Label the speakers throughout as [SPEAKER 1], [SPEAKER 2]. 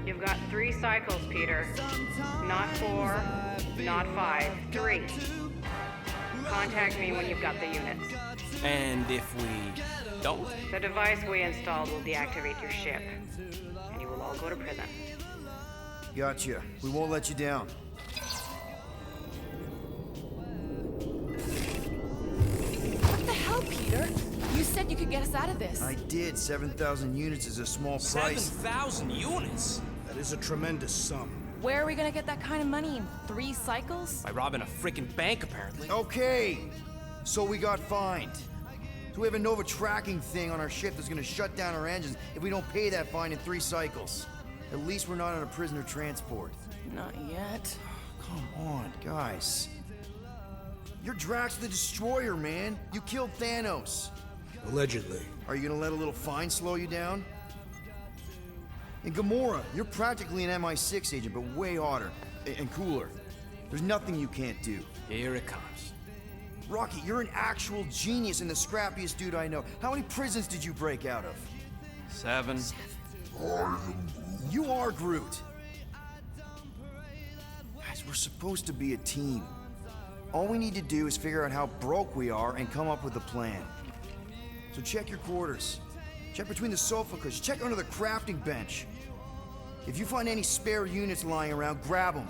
[SPEAKER 1] You've got 3 cycles, Peter. Not 4, not 5, 3. Contact me when you've got the units.
[SPEAKER 2] And if we don't?
[SPEAKER 1] The device we installed will deactivate your ship, and you will all go to prison.
[SPEAKER 3] Gotcha. We won't let you down.
[SPEAKER 4] What the hell, Peter? You said you could get us out of this.
[SPEAKER 3] I did. 7,000 units is a small price.
[SPEAKER 2] 7,000 units?
[SPEAKER 5] That is a tremendous sum.
[SPEAKER 4] Where are we gonna get that kind of money in 3 cycles?
[SPEAKER 2] By robbing a freaking bank, apparently.
[SPEAKER 3] Okay. So we got fined. So we have a Nova tracking thing on our ship that's gonna shut down our engines if we don't pay that fine in 3 cycles. At least we're not on a prisoner transport.
[SPEAKER 4] Not yet.
[SPEAKER 3] Come on, guys. You're Drax the Destroyer, man. You killed Thanos.
[SPEAKER 5] Allegedly.
[SPEAKER 3] Are you gonna let a little fine slow you down? And Gamora, you're practically an MI6 agent, but way hotter and cooler. There's nothing you can't do.
[SPEAKER 2] Here it comes.
[SPEAKER 3] Rocky, you're an actual genius and the scrappiest dude I know. How many prisons did you break out of?
[SPEAKER 2] 7.
[SPEAKER 3] You are Groot. Guys, we're supposed to be a team. All we need to do is figure out how broke we are and come up with a plan. So check your quarters. Check between the sofa cushions. Check under the crafting bench. If you find any spare units lying around, grab them.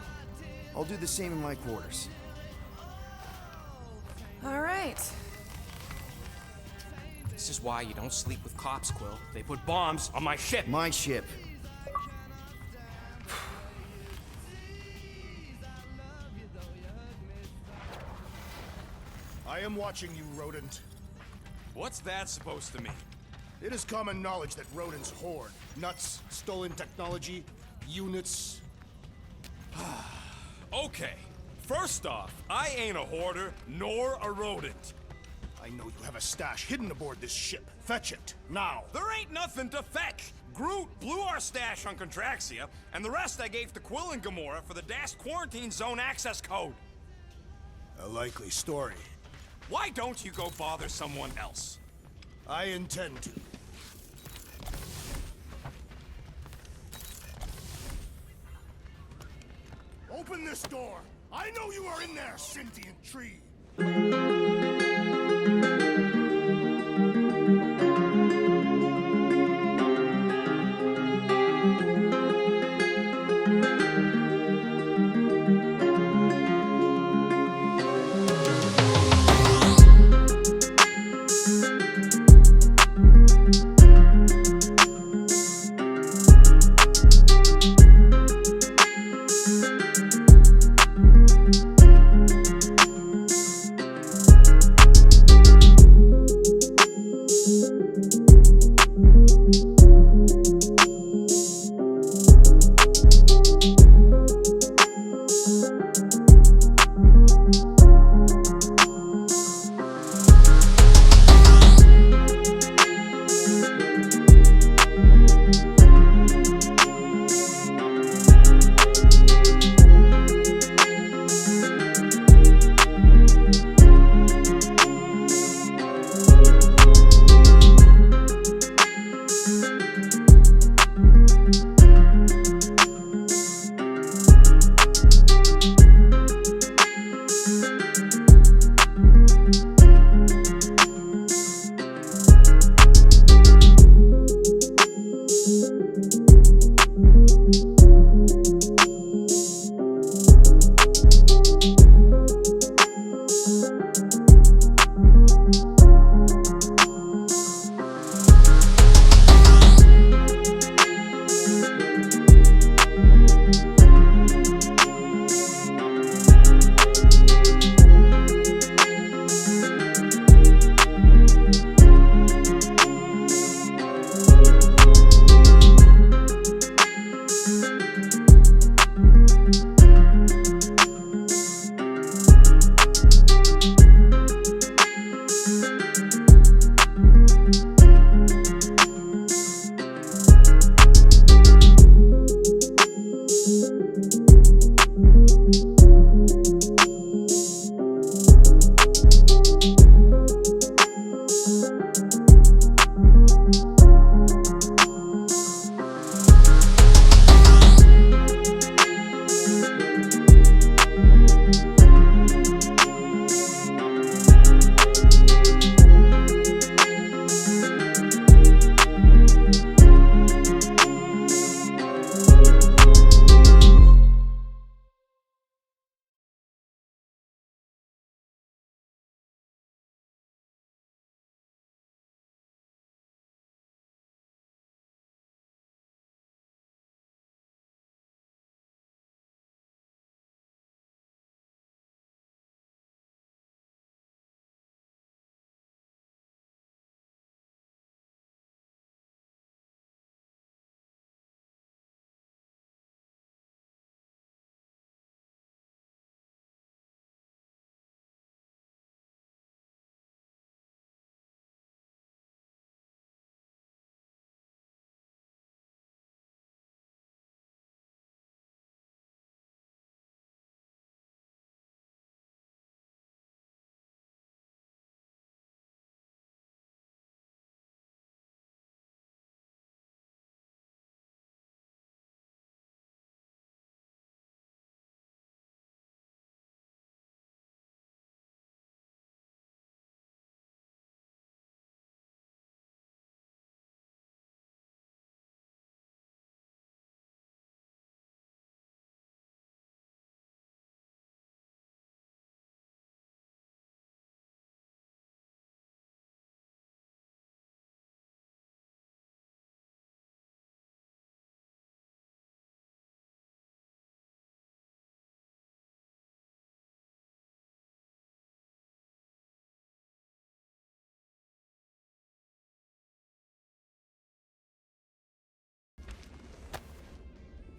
[SPEAKER 3] I'll do the same in my quarters.
[SPEAKER 4] All right.
[SPEAKER 2] This is why you don't sleep with cops, Quill. They put bombs on my ship.
[SPEAKER 3] My ship.
[SPEAKER 5] I am watching you, rodent.
[SPEAKER 6] What's that supposed to mean?
[SPEAKER 5] It is common knowledge that rodents hoard nuts, stolen technology, units.
[SPEAKER 6] Okay, first off, I ain't a hoarder nor a rodent.
[SPEAKER 5] I know you have a stash hidden aboard this ship. Fetch it, now.
[SPEAKER 6] There ain't nothing to fetch. Groot blew our stash on Contraxia, and the rest I gave to Quill and Gamora for the dash quarantine zone access code.
[SPEAKER 5] A likely story.
[SPEAKER 6] Why don't you go bother someone else?
[SPEAKER 5] I intend to. Open this door! I know you are in there, sentient tree!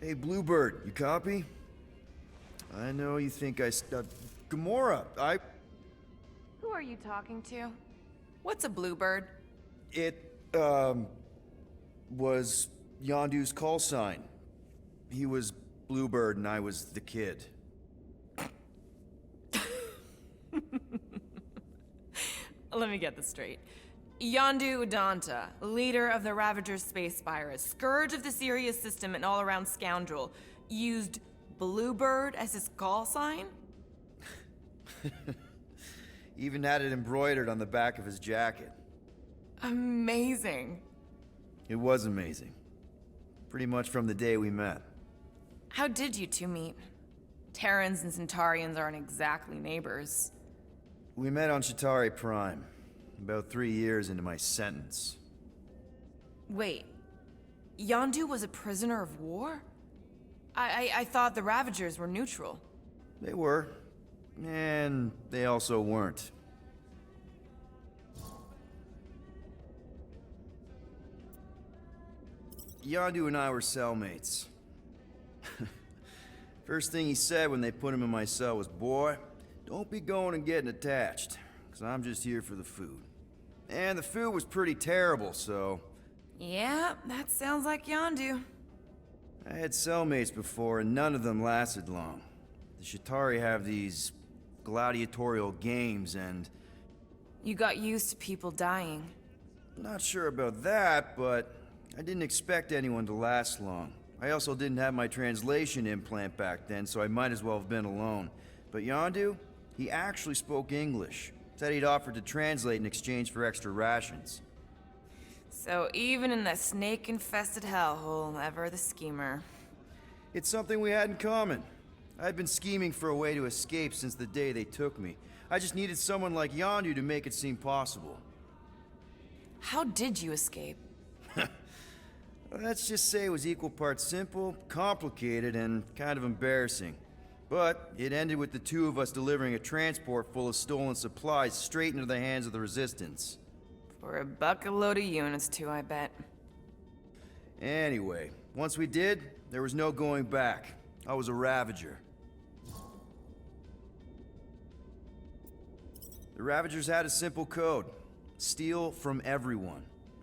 [SPEAKER 3] Hey, Bluebird, you copy? I know you think Gamora,
[SPEAKER 4] Who are you talking to? What's a bluebird?
[SPEAKER 3] It, was Yondu's call sign. He was Bluebird and I was the kid.
[SPEAKER 4] Let me get this straight. Yondu Udanta, leader of the Ravagers space virus, scourge of the Sirius system and all-around scoundrel, used Bluebird as his call sign?
[SPEAKER 3] Even had it embroidered on the back of his jacket.
[SPEAKER 4] Amazing.
[SPEAKER 3] It was amazing. Pretty much from the day we met.
[SPEAKER 4] How did you two meet? Terrans and Centaurians aren't exactly neighbors.
[SPEAKER 3] We met on Chitauri Prime, about 3 years into my sentence.
[SPEAKER 4] Wait, Yondu was a prisoner of war? I thought the Ravagers were neutral.
[SPEAKER 3] They were, and they also weren't. Yondu and I were cellmates. First thing he said when they put him in my cell was, "Boy, don't be going and getting attached, because I'm just here for the food." And the food was pretty terrible, so...
[SPEAKER 4] Yeah, that sounds like Yondu.
[SPEAKER 3] I had cellmates before, and none of them lasted long. The Chitauri have these gladiatorial games, and...
[SPEAKER 4] You got used to people dying.
[SPEAKER 3] Not sure about that, but I didn't expect anyone to last long. I also didn't have my translation implant back then, so I might as well have been alone. But Yondu, he actually spoke English. Said he'd offered to translate in exchange for extra rations.
[SPEAKER 4] So even in that snake-infested hellhole, ever the schemer.
[SPEAKER 3] It's something we had in common. I'd been scheming for a way to escape since the day they took me. I just needed someone like Yondu to make it seem possible.
[SPEAKER 4] How did you escape?
[SPEAKER 3] Let's just say it was equal parts simple, complicated, and kind of embarrassing. But it ended with the two of us delivering a transport full of stolen supplies straight into the hands of the Resistance.
[SPEAKER 4] For a bucket load of units too, I bet.
[SPEAKER 3] Anyway, once we did, there was no going back. I was a Ravager. The Ravagers had a simple code. Steal from everyone.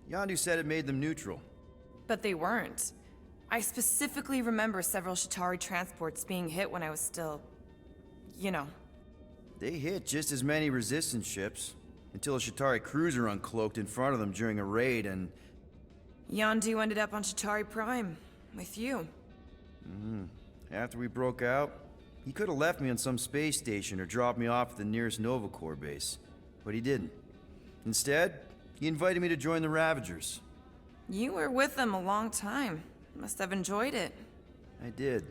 [SPEAKER 3] Yondu said it made them neutral.
[SPEAKER 4] But they weren't. I specifically remember several Chitauri transports being hit when I was still... you know.
[SPEAKER 3] They hit just as many Resistance ships, until a Chitauri cruiser uncloaked in front of them during a raid and...
[SPEAKER 4] Yondu ended up on Chitauri Prime, with you.
[SPEAKER 3] After we broke out, he could have left me on some space station or dropped me off at the nearest Nova Corps base. But he didn't. Instead, he invited me to join the Ravagers.
[SPEAKER 4] You were with them a long time. Must have enjoyed it.
[SPEAKER 3] I did.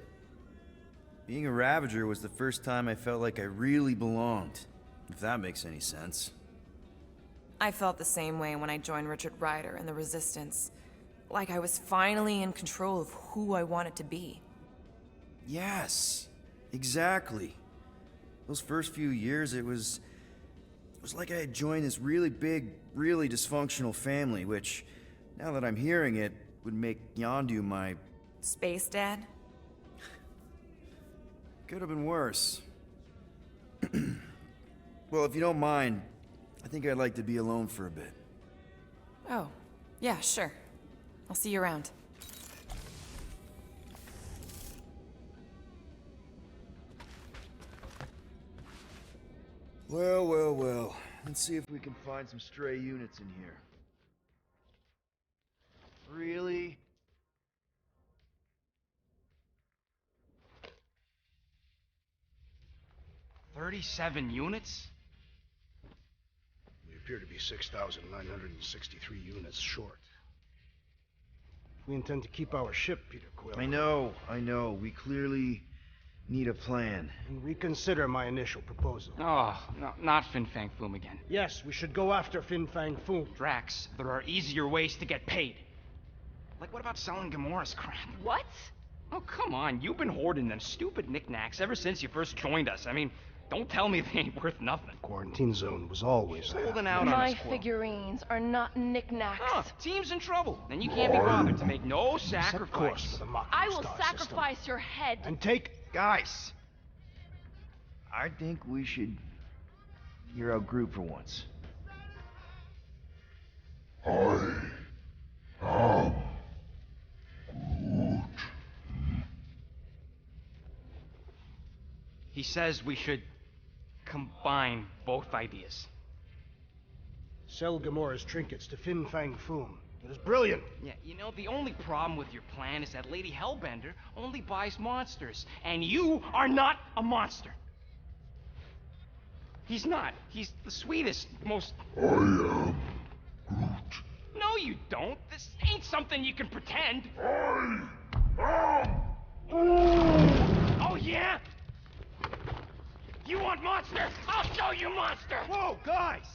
[SPEAKER 3] Being a Ravager was the first time I felt like I really belonged, if that makes any sense.
[SPEAKER 4] I felt the same way when I joined Richard Ryder and the Resistance. Like I was finally in control of who I wanted to be.
[SPEAKER 3] Yes, exactly. Those first few years, it was like I had joined this really big, really dysfunctional family, which, now that I'm hearing it, would make Yondu my...
[SPEAKER 4] Space Dad?
[SPEAKER 3] Could have been worse. Well, if you don't mind, I think I'd like to be alone for a bit.
[SPEAKER 4] Oh, yeah, sure. I'll see you around.
[SPEAKER 3] Well, well, well. Let's see if we can find some stray units in here. Really?
[SPEAKER 2] $37 units?
[SPEAKER 5] We appear to be 6,963 units short. We intend to keep our ship, Peter Quill.
[SPEAKER 3] I know. We clearly need a plan.
[SPEAKER 5] And reconsider my initial proposal.
[SPEAKER 7] Oh, no, not Fin Fang Foom again.
[SPEAKER 5] Yes, we should go after Fin Fang Foom.
[SPEAKER 7] Drax, there are easier ways to get paid. Like, what about selling Gamora's crap?
[SPEAKER 8] What?
[SPEAKER 7] Oh, come on, you've been hoarding them stupid knickknacks ever since you first joined us. I mean, Don't tell me they ain't worth nothing.
[SPEAKER 5] Quarantine zone was always there.
[SPEAKER 7] Holding out on
[SPEAKER 8] My
[SPEAKER 7] us, Quill.
[SPEAKER 8] figurines are not knickknacks.
[SPEAKER 7] Oh, team's in trouble. Then you can't be bothered to make no
[SPEAKER 5] Set course
[SPEAKER 7] sacrifice.
[SPEAKER 5] for the Mako
[SPEAKER 8] I will
[SPEAKER 5] star
[SPEAKER 8] sacrifice
[SPEAKER 5] system.
[SPEAKER 8] your head.
[SPEAKER 5] And take...
[SPEAKER 3] Guys, I think we should hear out Groot for once.
[SPEAKER 7] He says we should combine both ideas.
[SPEAKER 5] Sell Gamora's trinkets to Fin Fang Foom. It is brilliant.
[SPEAKER 7] Yeah, you know, the only problem with your plan is that Lady Hellbender only buys monsters, and you are not a monster. He's not. He's the sweetest, most... I am Groot. No, you don't. This ain't something you can pretend. Oh, yeah? You want monster? I'll show you monster!
[SPEAKER 5] Whoa, guys!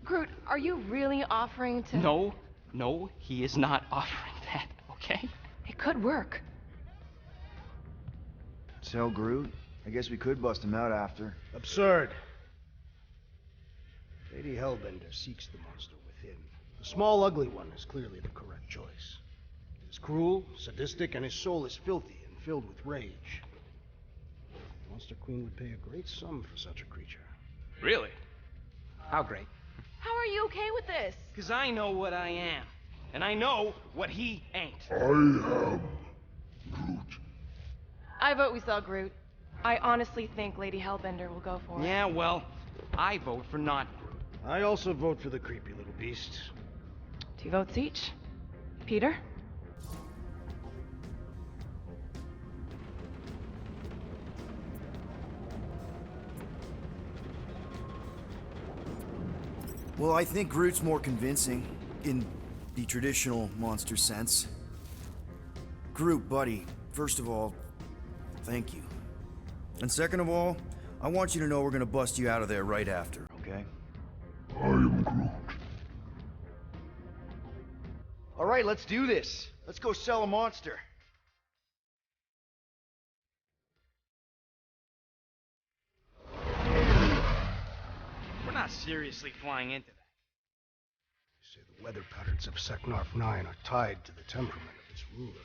[SPEAKER 8] Groot, are you really offering to...
[SPEAKER 7] No, he is not offering that, okay?
[SPEAKER 8] It could work.
[SPEAKER 3] Sell Groot? I guess we could bust him out after.
[SPEAKER 5] Absurd. Lady Hellbender seeks the monster within. The small, ugly one is clearly the correct choice. He is cruel, sadistic, and his soul is filthy and filled with rage. The Monster Queen would pay a great sum for such a creature.
[SPEAKER 7] Really? How great?
[SPEAKER 8] How are you okay with this?
[SPEAKER 7] Because I know what I am. And I know what he ain't.
[SPEAKER 8] I vote we sell Groot. I honestly think Lady Hellbender will go for it.
[SPEAKER 7] Yeah, well, I vote for not Groot.
[SPEAKER 5] I also vote for the creepy little beast.
[SPEAKER 8] 2 votes each. Peter?
[SPEAKER 3] Well, I think Groot's more convincing, in the traditional monster sense. Groot, buddy, first of all, thank you. And second of all, I want you to know we're gonna bust you out of there right after, okay? I am Groot. All right, let's do this. Let's go sell a monster.
[SPEAKER 7] We're not seriously flying into that.
[SPEAKER 5] You say the weather patterns of Seknarf 9 are tied to the temperament of its ruler.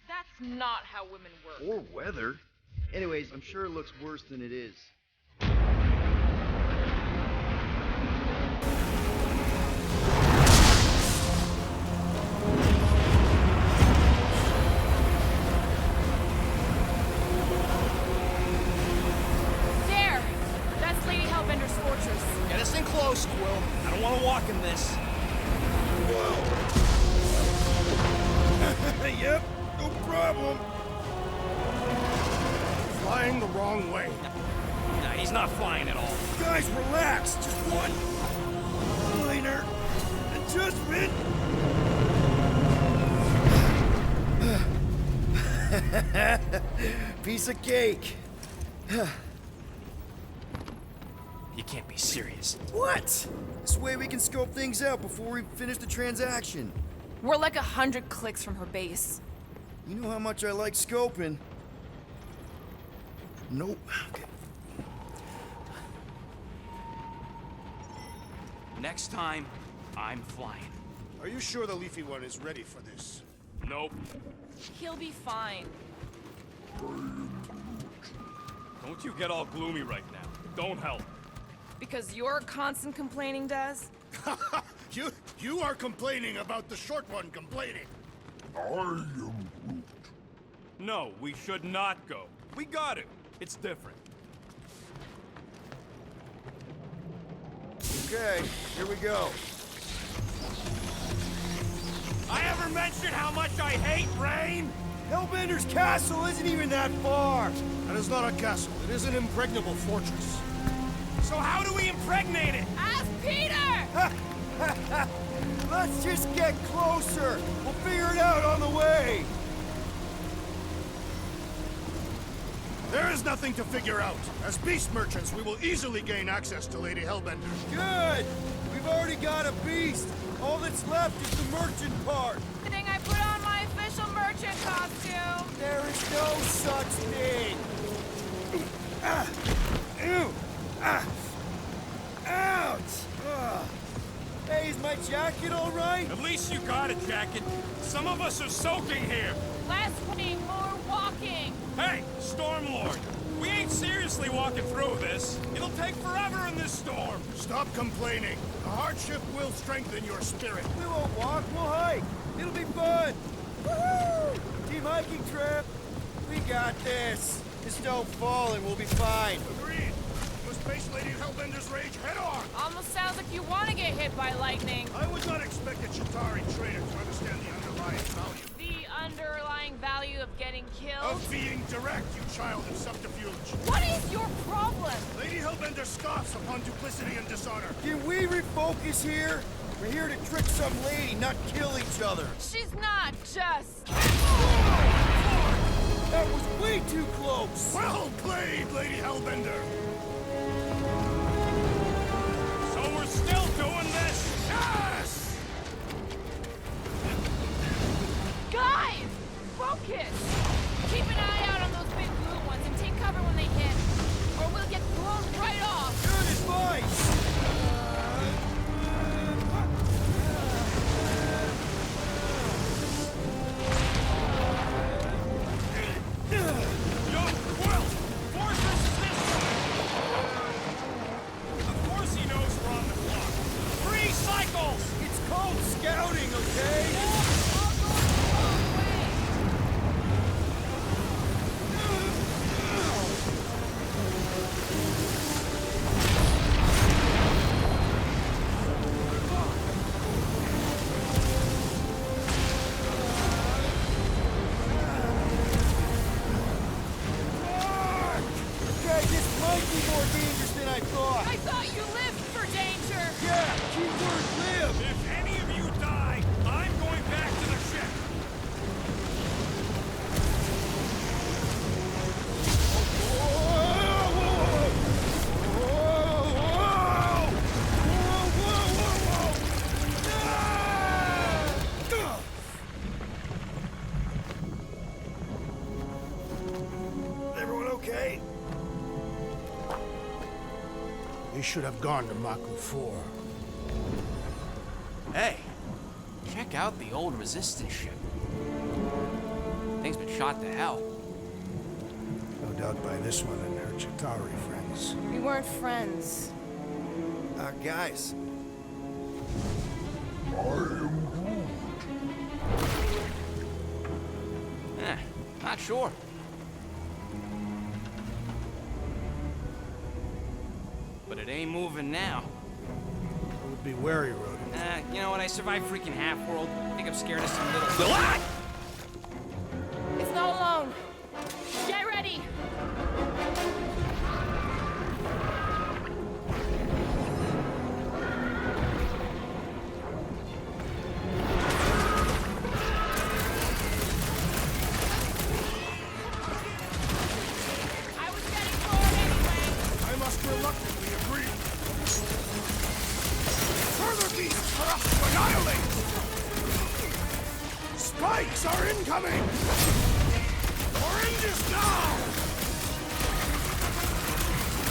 [SPEAKER 4] That's not how women work.
[SPEAKER 3] Or weather. Anyways, I'm sure it looks worse than it is.
[SPEAKER 4] There! That's Lady Hellbender's fortress.
[SPEAKER 2] Get us in close, Quill. I don't want to walk in this.
[SPEAKER 3] Yep, no problem.
[SPEAKER 5] Flying the wrong way.
[SPEAKER 2] Nah, he's not flying at all.
[SPEAKER 3] Guys, relax. Just one minor adjustment. Piece of cake.
[SPEAKER 2] You can't be serious.
[SPEAKER 3] What? This way we can scope things out before we finish the transaction.
[SPEAKER 4] We're like 100 clicks from her base.
[SPEAKER 3] You know how much I like scoping. Nope. Okay.
[SPEAKER 2] Next time, I'm flying.
[SPEAKER 5] Are you sure the Leafy One is ready for this?
[SPEAKER 2] Nope.
[SPEAKER 4] He'll be fine.
[SPEAKER 6] Don't you get all gloomy right now. It don't help.
[SPEAKER 4] Because you're constant complaining, Des?
[SPEAKER 5] You are complaining about the short one complaining.
[SPEAKER 6] No, we should not go. We got it. It's different.
[SPEAKER 3] Okay, here we go.
[SPEAKER 6] I ever mentioned how much I hate rain?
[SPEAKER 3] Hellbender's castle isn't even that far.
[SPEAKER 5] That is not a castle. It is an impregnable fortress.
[SPEAKER 6] So how do we impregnate it?
[SPEAKER 4] Ask Peter!
[SPEAKER 3] Let's just get closer. We'll figure it out on the way.
[SPEAKER 5] There is nothing to figure out. As beast merchants, we will easily gain access to Lady Hellbender.
[SPEAKER 3] Good. We've already got a beast. All that's left is the merchant part.
[SPEAKER 4] I think I put on my official merchant costume.
[SPEAKER 3] There is no such thing! Ouch! Hey, is my jacket all right?
[SPEAKER 6] At least you got a jacket. Some of us are soaking here.
[SPEAKER 4] Less running, more walking.
[SPEAKER 6] Hey, Stormlord, we ain't seriously walking through this. It'll take forever in this storm.
[SPEAKER 5] Stop complaining. The hardship will strengthen your spirit.
[SPEAKER 3] We won't walk, we'll hike. It'll be fun. Woohoo! Team hiking trip. We got this. Just don't fall and we'll be fine.
[SPEAKER 5] Agreed. Must face Lady Hellbender's rage head on.
[SPEAKER 4] Almost sounds like you want to get hit by lightning.
[SPEAKER 5] I would not expect a Chitauri trader to understand the underlying value.
[SPEAKER 4] The underlying value of getting killed?
[SPEAKER 5] Of being direct, you child of subterfuge.
[SPEAKER 4] What is your problem?
[SPEAKER 5] Lady Hellbender scoffs upon duplicity and dishonor.
[SPEAKER 3] Can we refocus here? We're here to trick some lady, not kill each other.
[SPEAKER 4] She's not just...
[SPEAKER 3] That was way too close!
[SPEAKER 5] Well played, Lady Hellbender.
[SPEAKER 6] So we're still doing this?
[SPEAKER 5] Yes!
[SPEAKER 4] Guys! Focus! Keep an eye out on those big blue ones and take cover when they hit. Or we'll get blown right off!
[SPEAKER 3] Good advice!
[SPEAKER 6] Yo, Quill! Force us this way! Of course he knows we're on the clock. 3 cycles!
[SPEAKER 3] It's called scouting, okay? Okay, this might be more dangerous than I thought.
[SPEAKER 4] I thought you lived for danger!
[SPEAKER 3] Yeah, keyword live.
[SPEAKER 6] If any of you die, I'm going back to the ship.
[SPEAKER 3] Everyone okay?
[SPEAKER 5] We should have gone to Maku 4.
[SPEAKER 2] Hey, check out the old Resistance ship. Thing's been shot to hell.
[SPEAKER 5] No doubt by this one and her Chitauri friends.
[SPEAKER 4] We weren't friends.
[SPEAKER 3] Guys.
[SPEAKER 2] Not sure. But it ain't moving now.
[SPEAKER 5] It would be wary, Rodent.
[SPEAKER 2] You know what? I survived freaking Half-World. I think I'm scared of some little... Ah!
[SPEAKER 4] It's not alone. Get ready! I was getting forward anyway.
[SPEAKER 5] I must reluctantly agree. Further beasts for us to annihilate! Spikes are incoming! Orange is down!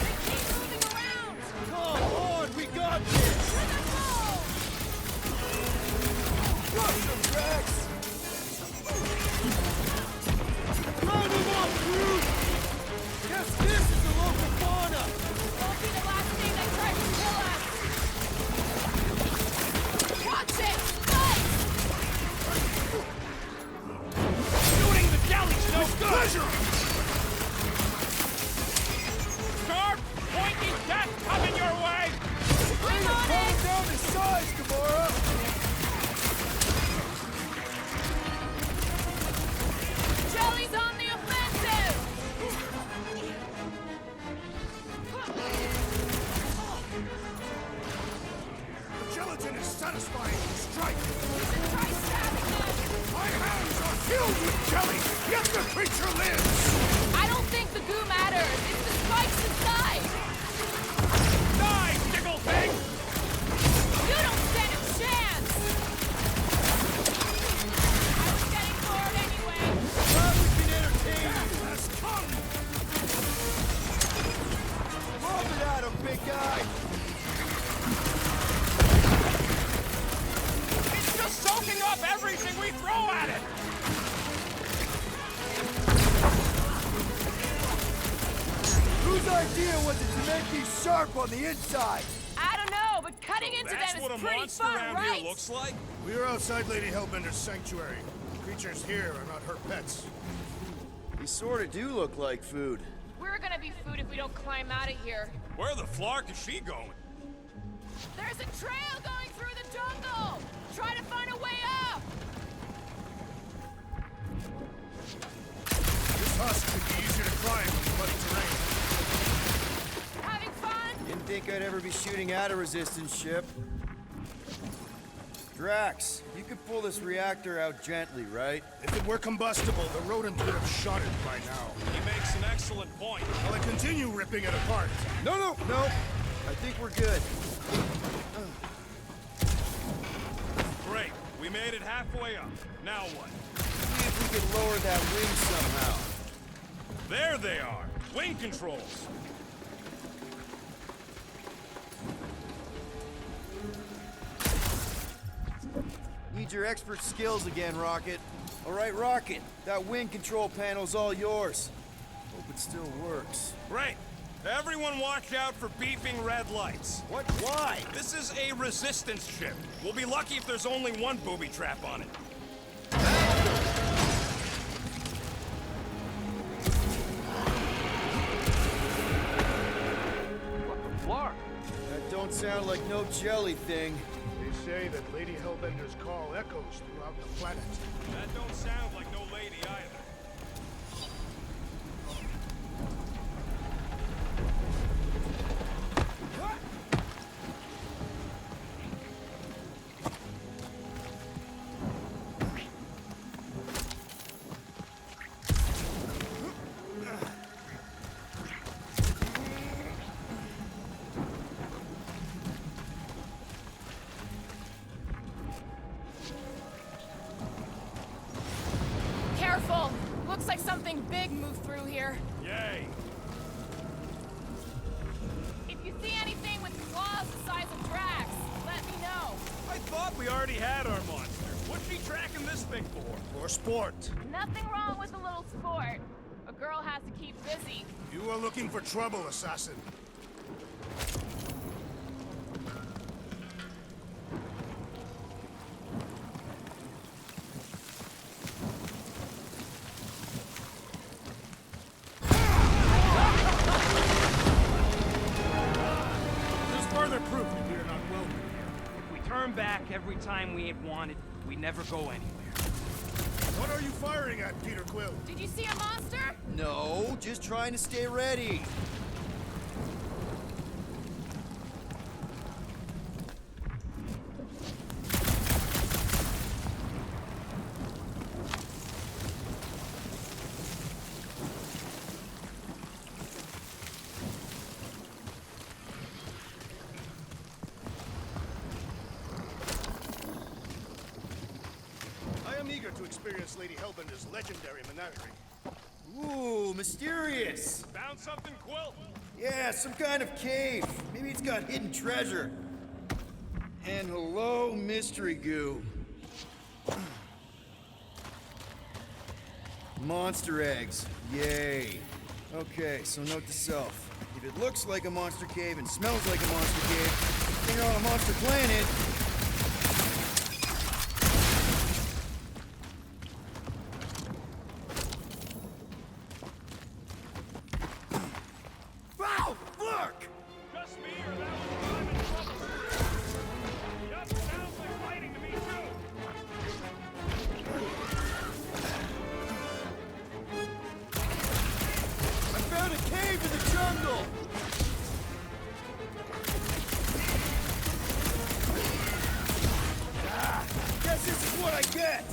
[SPEAKER 4] They keep moving around!
[SPEAKER 3] Come on, we got this!
[SPEAKER 4] To the goal!
[SPEAKER 3] Crush them, Rex! Round them up, dude! Guess this is the local fauna!
[SPEAKER 4] Won't be the last thing that tries to kill us! Watch it! Spike!
[SPEAKER 6] Shooting the galley's no good!
[SPEAKER 5] Pleasure!
[SPEAKER 6] Sharp, pointy death coming your way!
[SPEAKER 4] I'm on
[SPEAKER 3] Calm
[SPEAKER 4] it!
[SPEAKER 3] down the size, Gamora!
[SPEAKER 4] Jelly's on the offensive!
[SPEAKER 5] The gelatin is satisfying to strike!
[SPEAKER 4] You should try stabbing them!
[SPEAKER 5] My hands are filled with jelly, yet the creature lives!
[SPEAKER 4] I don't think the goo matters. It's the spikes inside.
[SPEAKER 6] Die, tickle thing!
[SPEAKER 4] You don't stand a chance. I was getting forward anyway.
[SPEAKER 3] Glad we can
[SPEAKER 6] up everything we throw at it!
[SPEAKER 3] Whose idea was it to make these sharp on the inside?
[SPEAKER 4] I don't know, but cutting into
[SPEAKER 6] That's
[SPEAKER 4] them
[SPEAKER 6] what
[SPEAKER 4] is
[SPEAKER 6] a
[SPEAKER 4] pretty
[SPEAKER 6] monster
[SPEAKER 4] fun,
[SPEAKER 6] around
[SPEAKER 4] right?
[SPEAKER 6] here looks like?
[SPEAKER 5] We are outside Lady Hellbender's sanctuary. Creatures here are not her pets.
[SPEAKER 3] They sort of do look like food.
[SPEAKER 8] We're gonna be food if we don't climb out of here.
[SPEAKER 6] Where the flark is she going?
[SPEAKER 8] There's a trail going through the jungle! Try to find a way up!
[SPEAKER 5] This husk could be easier to climb on the muddy terrain.
[SPEAKER 8] Having fun?
[SPEAKER 3] Didn't think I'd ever be shooting at a resistance ship. Drax, you could pull this reactor out gently, right?
[SPEAKER 5] If it were combustible, the rodent would have shot it by now.
[SPEAKER 6] He makes an excellent point.
[SPEAKER 5] Will I continue ripping it apart?
[SPEAKER 3] No. I think we're good.
[SPEAKER 6] Great. We made it halfway up. Now what?
[SPEAKER 3] See if we can lower that wing somehow.
[SPEAKER 6] There they are. Wing controls.
[SPEAKER 3] Need your expert skills again, Rocket. All right, Rocket. That wing control panel's all yours. Hope it still works.
[SPEAKER 6] Great. Everyone watch out for beeping red lights.
[SPEAKER 3] What? Why?
[SPEAKER 6] This is a resistance ship. We'll be lucky if there's only one booby trap on it.
[SPEAKER 7] What the flark?
[SPEAKER 3] That don't sound like no jelly thing.
[SPEAKER 5] They say that Lady Hellbender's call echoes throughout the planet.
[SPEAKER 6] That don't sound like no lady either.
[SPEAKER 8] Careful! Looks like something big moved through here.
[SPEAKER 6] Yay.
[SPEAKER 8] If you see anything with claws the size of Drax, let me know.
[SPEAKER 6] I thought we already had our monster. What's she tracking this thing for?
[SPEAKER 5] For sport.
[SPEAKER 8] Nothing wrong with a little sport. A girl has to keep busy.
[SPEAKER 5] You are looking for trouble, assassin. This is further proof that we are not welcome here.
[SPEAKER 7] If we turn back every time we ain't wanted, we never go anywhere.
[SPEAKER 5] What are you firing at, Peter Quill?
[SPEAKER 8] Did you see a monster?
[SPEAKER 3] No, just trying to stay ready.
[SPEAKER 5] I am eager to experience Lady Hellbender's legendary menagerie.
[SPEAKER 3] Ooh, mysterious.
[SPEAKER 6] Found something, Quill?
[SPEAKER 3] Yeah, some kind of cave. Maybe it's got hidden treasure. And hello, mystery goo. Monster eggs. Yay. Okay, so note to self. If it looks like a monster cave and smells like a monster cave, then you're on a monster planet. Wow, fuck!
[SPEAKER 6] Just me or that was I'm in trouble? Yup, sounds like fighting to me too.
[SPEAKER 3] I found a cave in the jungle! Ah, guess this is what I get!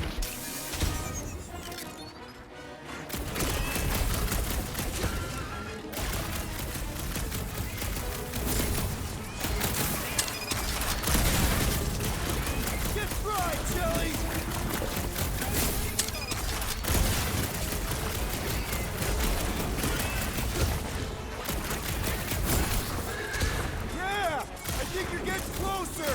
[SPEAKER 3] Get fried, Jelly! Yeah! I think you're getting closer!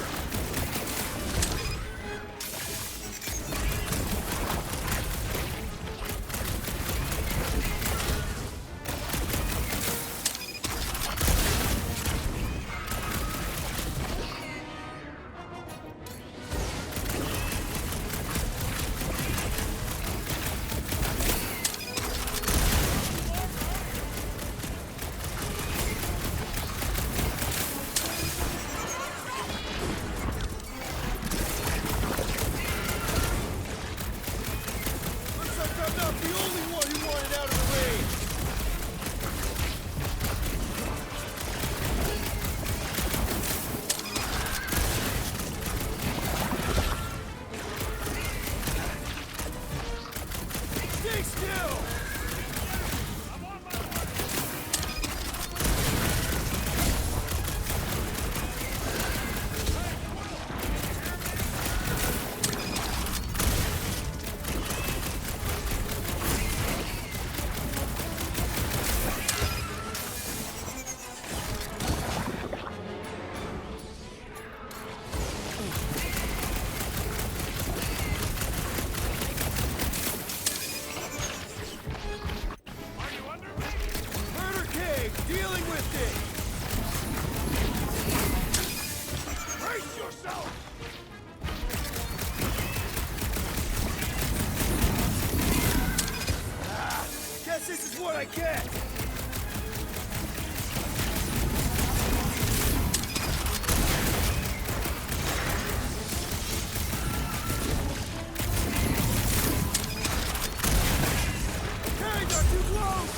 [SPEAKER 3] Stay still! Dealing with it! Brace yourself! Guess this is what I get! Okay, not too close!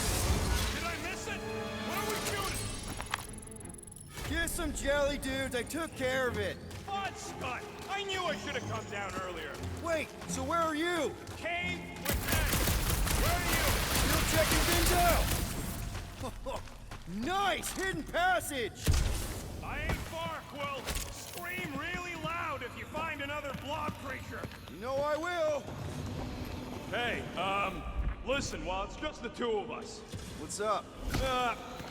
[SPEAKER 3] Get some jelly dudes, I took care of it.
[SPEAKER 6] Fun, Scott! I knew I should have come down earlier.
[SPEAKER 3] Wait, so where are you?
[SPEAKER 6] Cave with that. Where are you?
[SPEAKER 3] Still checking things out. Nice, hidden passage.
[SPEAKER 6] I ain't far, Quill. Scream really loud if you find another blob creature.
[SPEAKER 3] You know I will.
[SPEAKER 6] Hey, listen, while it's just the two of us.
[SPEAKER 3] What's up?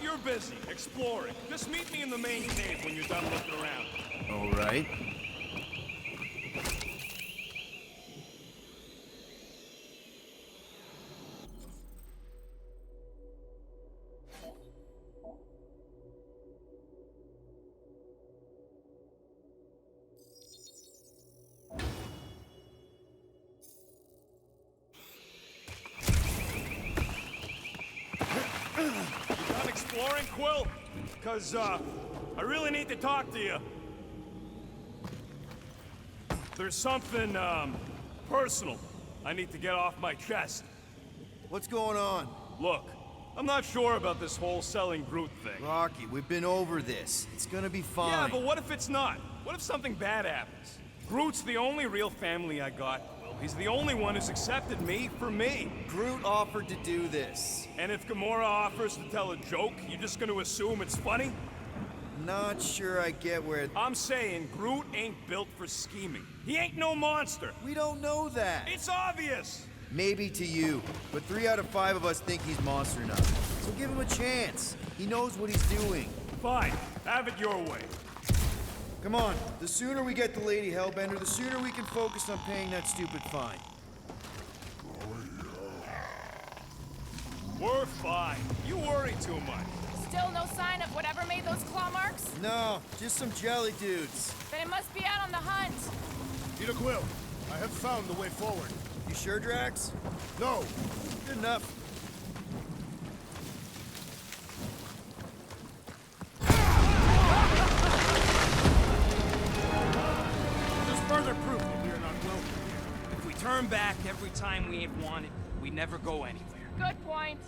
[SPEAKER 6] You're busy, exploring. Just meet me in the main cave when you're done looking around.
[SPEAKER 3] All right.
[SPEAKER 6] Done exploring, Quill? Because, I really need to talk to you. There's something, personal I need to get off my chest.
[SPEAKER 3] What's going on?
[SPEAKER 6] Look, I'm not sure about this whole selling Groot thing.
[SPEAKER 3] Rocky, we've been over this. It's gonna be fine.
[SPEAKER 6] Yeah, but what if it's not? What if something bad happens? Groot's the only real family I got. Well, he's the only one who's accepted me for me.
[SPEAKER 3] Groot offered to do this.
[SPEAKER 6] And if Gamora offers to tell a joke, you just gonna assume it's funny?
[SPEAKER 3] Not sure I get where...
[SPEAKER 6] I'm saying Groot ain't built for scheming. He ain't no monster.
[SPEAKER 3] We don't know that.
[SPEAKER 6] It's obvious.
[SPEAKER 3] Maybe to you, but 3 out of 5 of us think he's monster enough. So give him a chance. He knows what he's doing.
[SPEAKER 6] Fine, have it your way.
[SPEAKER 3] Come on, the sooner we get the Lady Hellbender, the sooner we can focus on paying that stupid fine.
[SPEAKER 6] We're fine. You worry too much.
[SPEAKER 8] Still no sign of whatever made those claw marks?
[SPEAKER 3] No, just some jelly dudes.
[SPEAKER 8] Then it must be out on the hunt.
[SPEAKER 5] Peter Quill, I have found the way forward.
[SPEAKER 3] You sure, Drax?
[SPEAKER 5] No,
[SPEAKER 3] Good enough.
[SPEAKER 6] There's further proof that we are not welcome here.
[SPEAKER 2] If we turn back every time we ain't wanted, we never go anywhere.
[SPEAKER 8] Good point.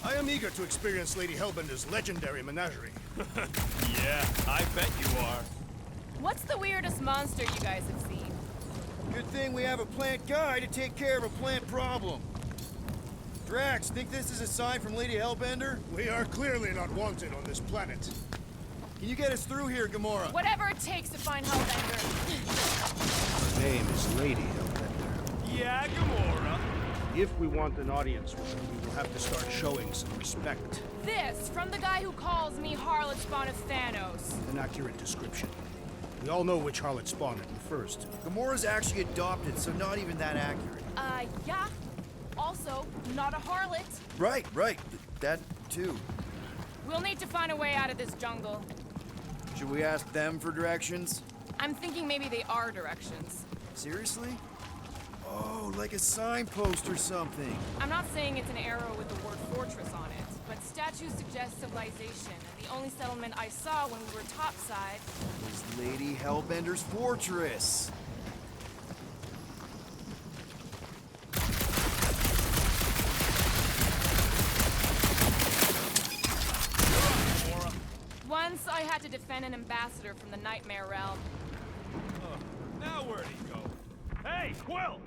[SPEAKER 5] I am eager to experience Lady Hellbender's legendary menagerie.
[SPEAKER 6] Yeah, I bet you are.
[SPEAKER 8] What's the weirdest monster you guys have seen?
[SPEAKER 3] Good thing we have a plant guy to take care of a plant problem. Drax, think this is a sign from Lady Hellbender?
[SPEAKER 5] We are clearly not wanted on this planet.
[SPEAKER 3] Can you get us through here, Gamora?
[SPEAKER 8] Whatever it takes to find Hellbender.
[SPEAKER 5] Her name is Lady Hellbender.
[SPEAKER 6] Yeah, Gamora.
[SPEAKER 5] If we want an audience with her, we will have to start showing some respect.
[SPEAKER 8] This from the guy who calls me Harlot Spawn of Thanos.
[SPEAKER 5] An accurate description. We all know which harlot spawned it first.
[SPEAKER 3] Gamora's actually adopted, so not even that accurate.
[SPEAKER 8] Yeah. Also, not a harlot.
[SPEAKER 3] Right. That too.
[SPEAKER 8] We'll need to find a way out of this jungle.
[SPEAKER 3] Should we ask them for directions?
[SPEAKER 8] I'm thinking maybe they are directions.
[SPEAKER 3] Seriously? Oh, like a signpost or something.
[SPEAKER 8] I'm not saying it's an arrow with the word fortress on it, but statues suggest civilization, and the only settlement I saw when we were topside
[SPEAKER 3] It's Lady Hellbender's fortress.
[SPEAKER 8] had to defend an ambassador from the Nightmare Realm.
[SPEAKER 6] Now where'd he go? Hey, Quill!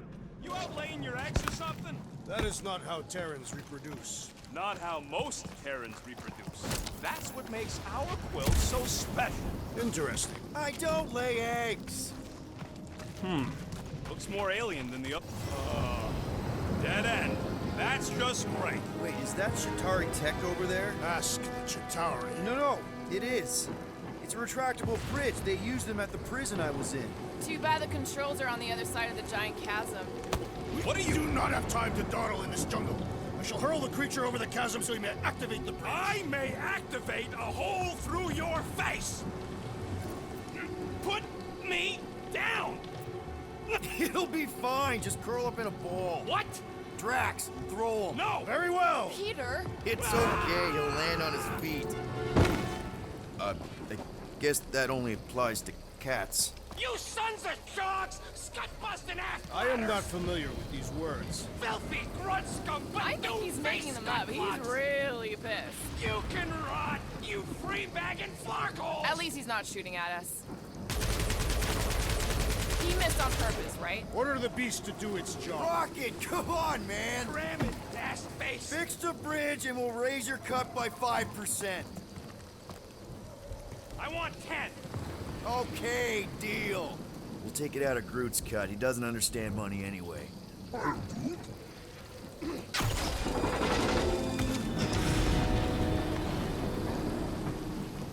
[SPEAKER 6] You out laying your eggs or something?
[SPEAKER 5] That is not how Terrans reproduce.
[SPEAKER 6] Not how most Terrans reproduce. That's what makes our Quill so special.
[SPEAKER 5] Interesting.
[SPEAKER 3] I don't lay eggs.
[SPEAKER 6] Looks more alien than the dead end. That's just great.
[SPEAKER 3] Wait, is that Shatari tech over there?
[SPEAKER 5] Ask the Chitauri.
[SPEAKER 3] No, it is. It's a retractable fridge. They used them at the prison I was in.
[SPEAKER 8] Too bad the controls are on the other side of the giant chasm.
[SPEAKER 6] What are you?
[SPEAKER 5] Do not have time to dawdle in this jungle. I shall hurl the creature over the chasm so he may activate the bridge.
[SPEAKER 6] I may activate a hole through your face! Put me down!
[SPEAKER 3] It'll be fine. Just curl up in a ball.
[SPEAKER 6] What?
[SPEAKER 3] Drax, throw him.
[SPEAKER 6] No!
[SPEAKER 5] Very well.
[SPEAKER 8] Peter?
[SPEAKER 3] It's okay. He'll land on his feet. I guess that only applies to cats.
[SPEAKER 6] You sons of dogs! Scut-busting ass!
[SPEAKER 5] I am not familiar with these words.
[SPEAKER 6] Filthy grunt scum!
[SPEAKER 8] I think he's making them up. He's really pissed.
[SPEAKER 6] You can rot, you free-bagging flarkholes!
[SPEAKER 8] At least he's not shooting at us. He missed on purpose, right?
[SPEAKER 5] Order the beast to do its job.
[SPEAKER 3] Rocket, come on, man.
[SPEAKER 6] Ram it, ass face!
[SPEAKER 3] Fix the bridge and we'll raise your cut by 5%.
[SPEAKER 6] I want 10!
[SPEAKER 3] Okay, deal. We'll take it out of Groot's cut. He doesn't understand money anyway.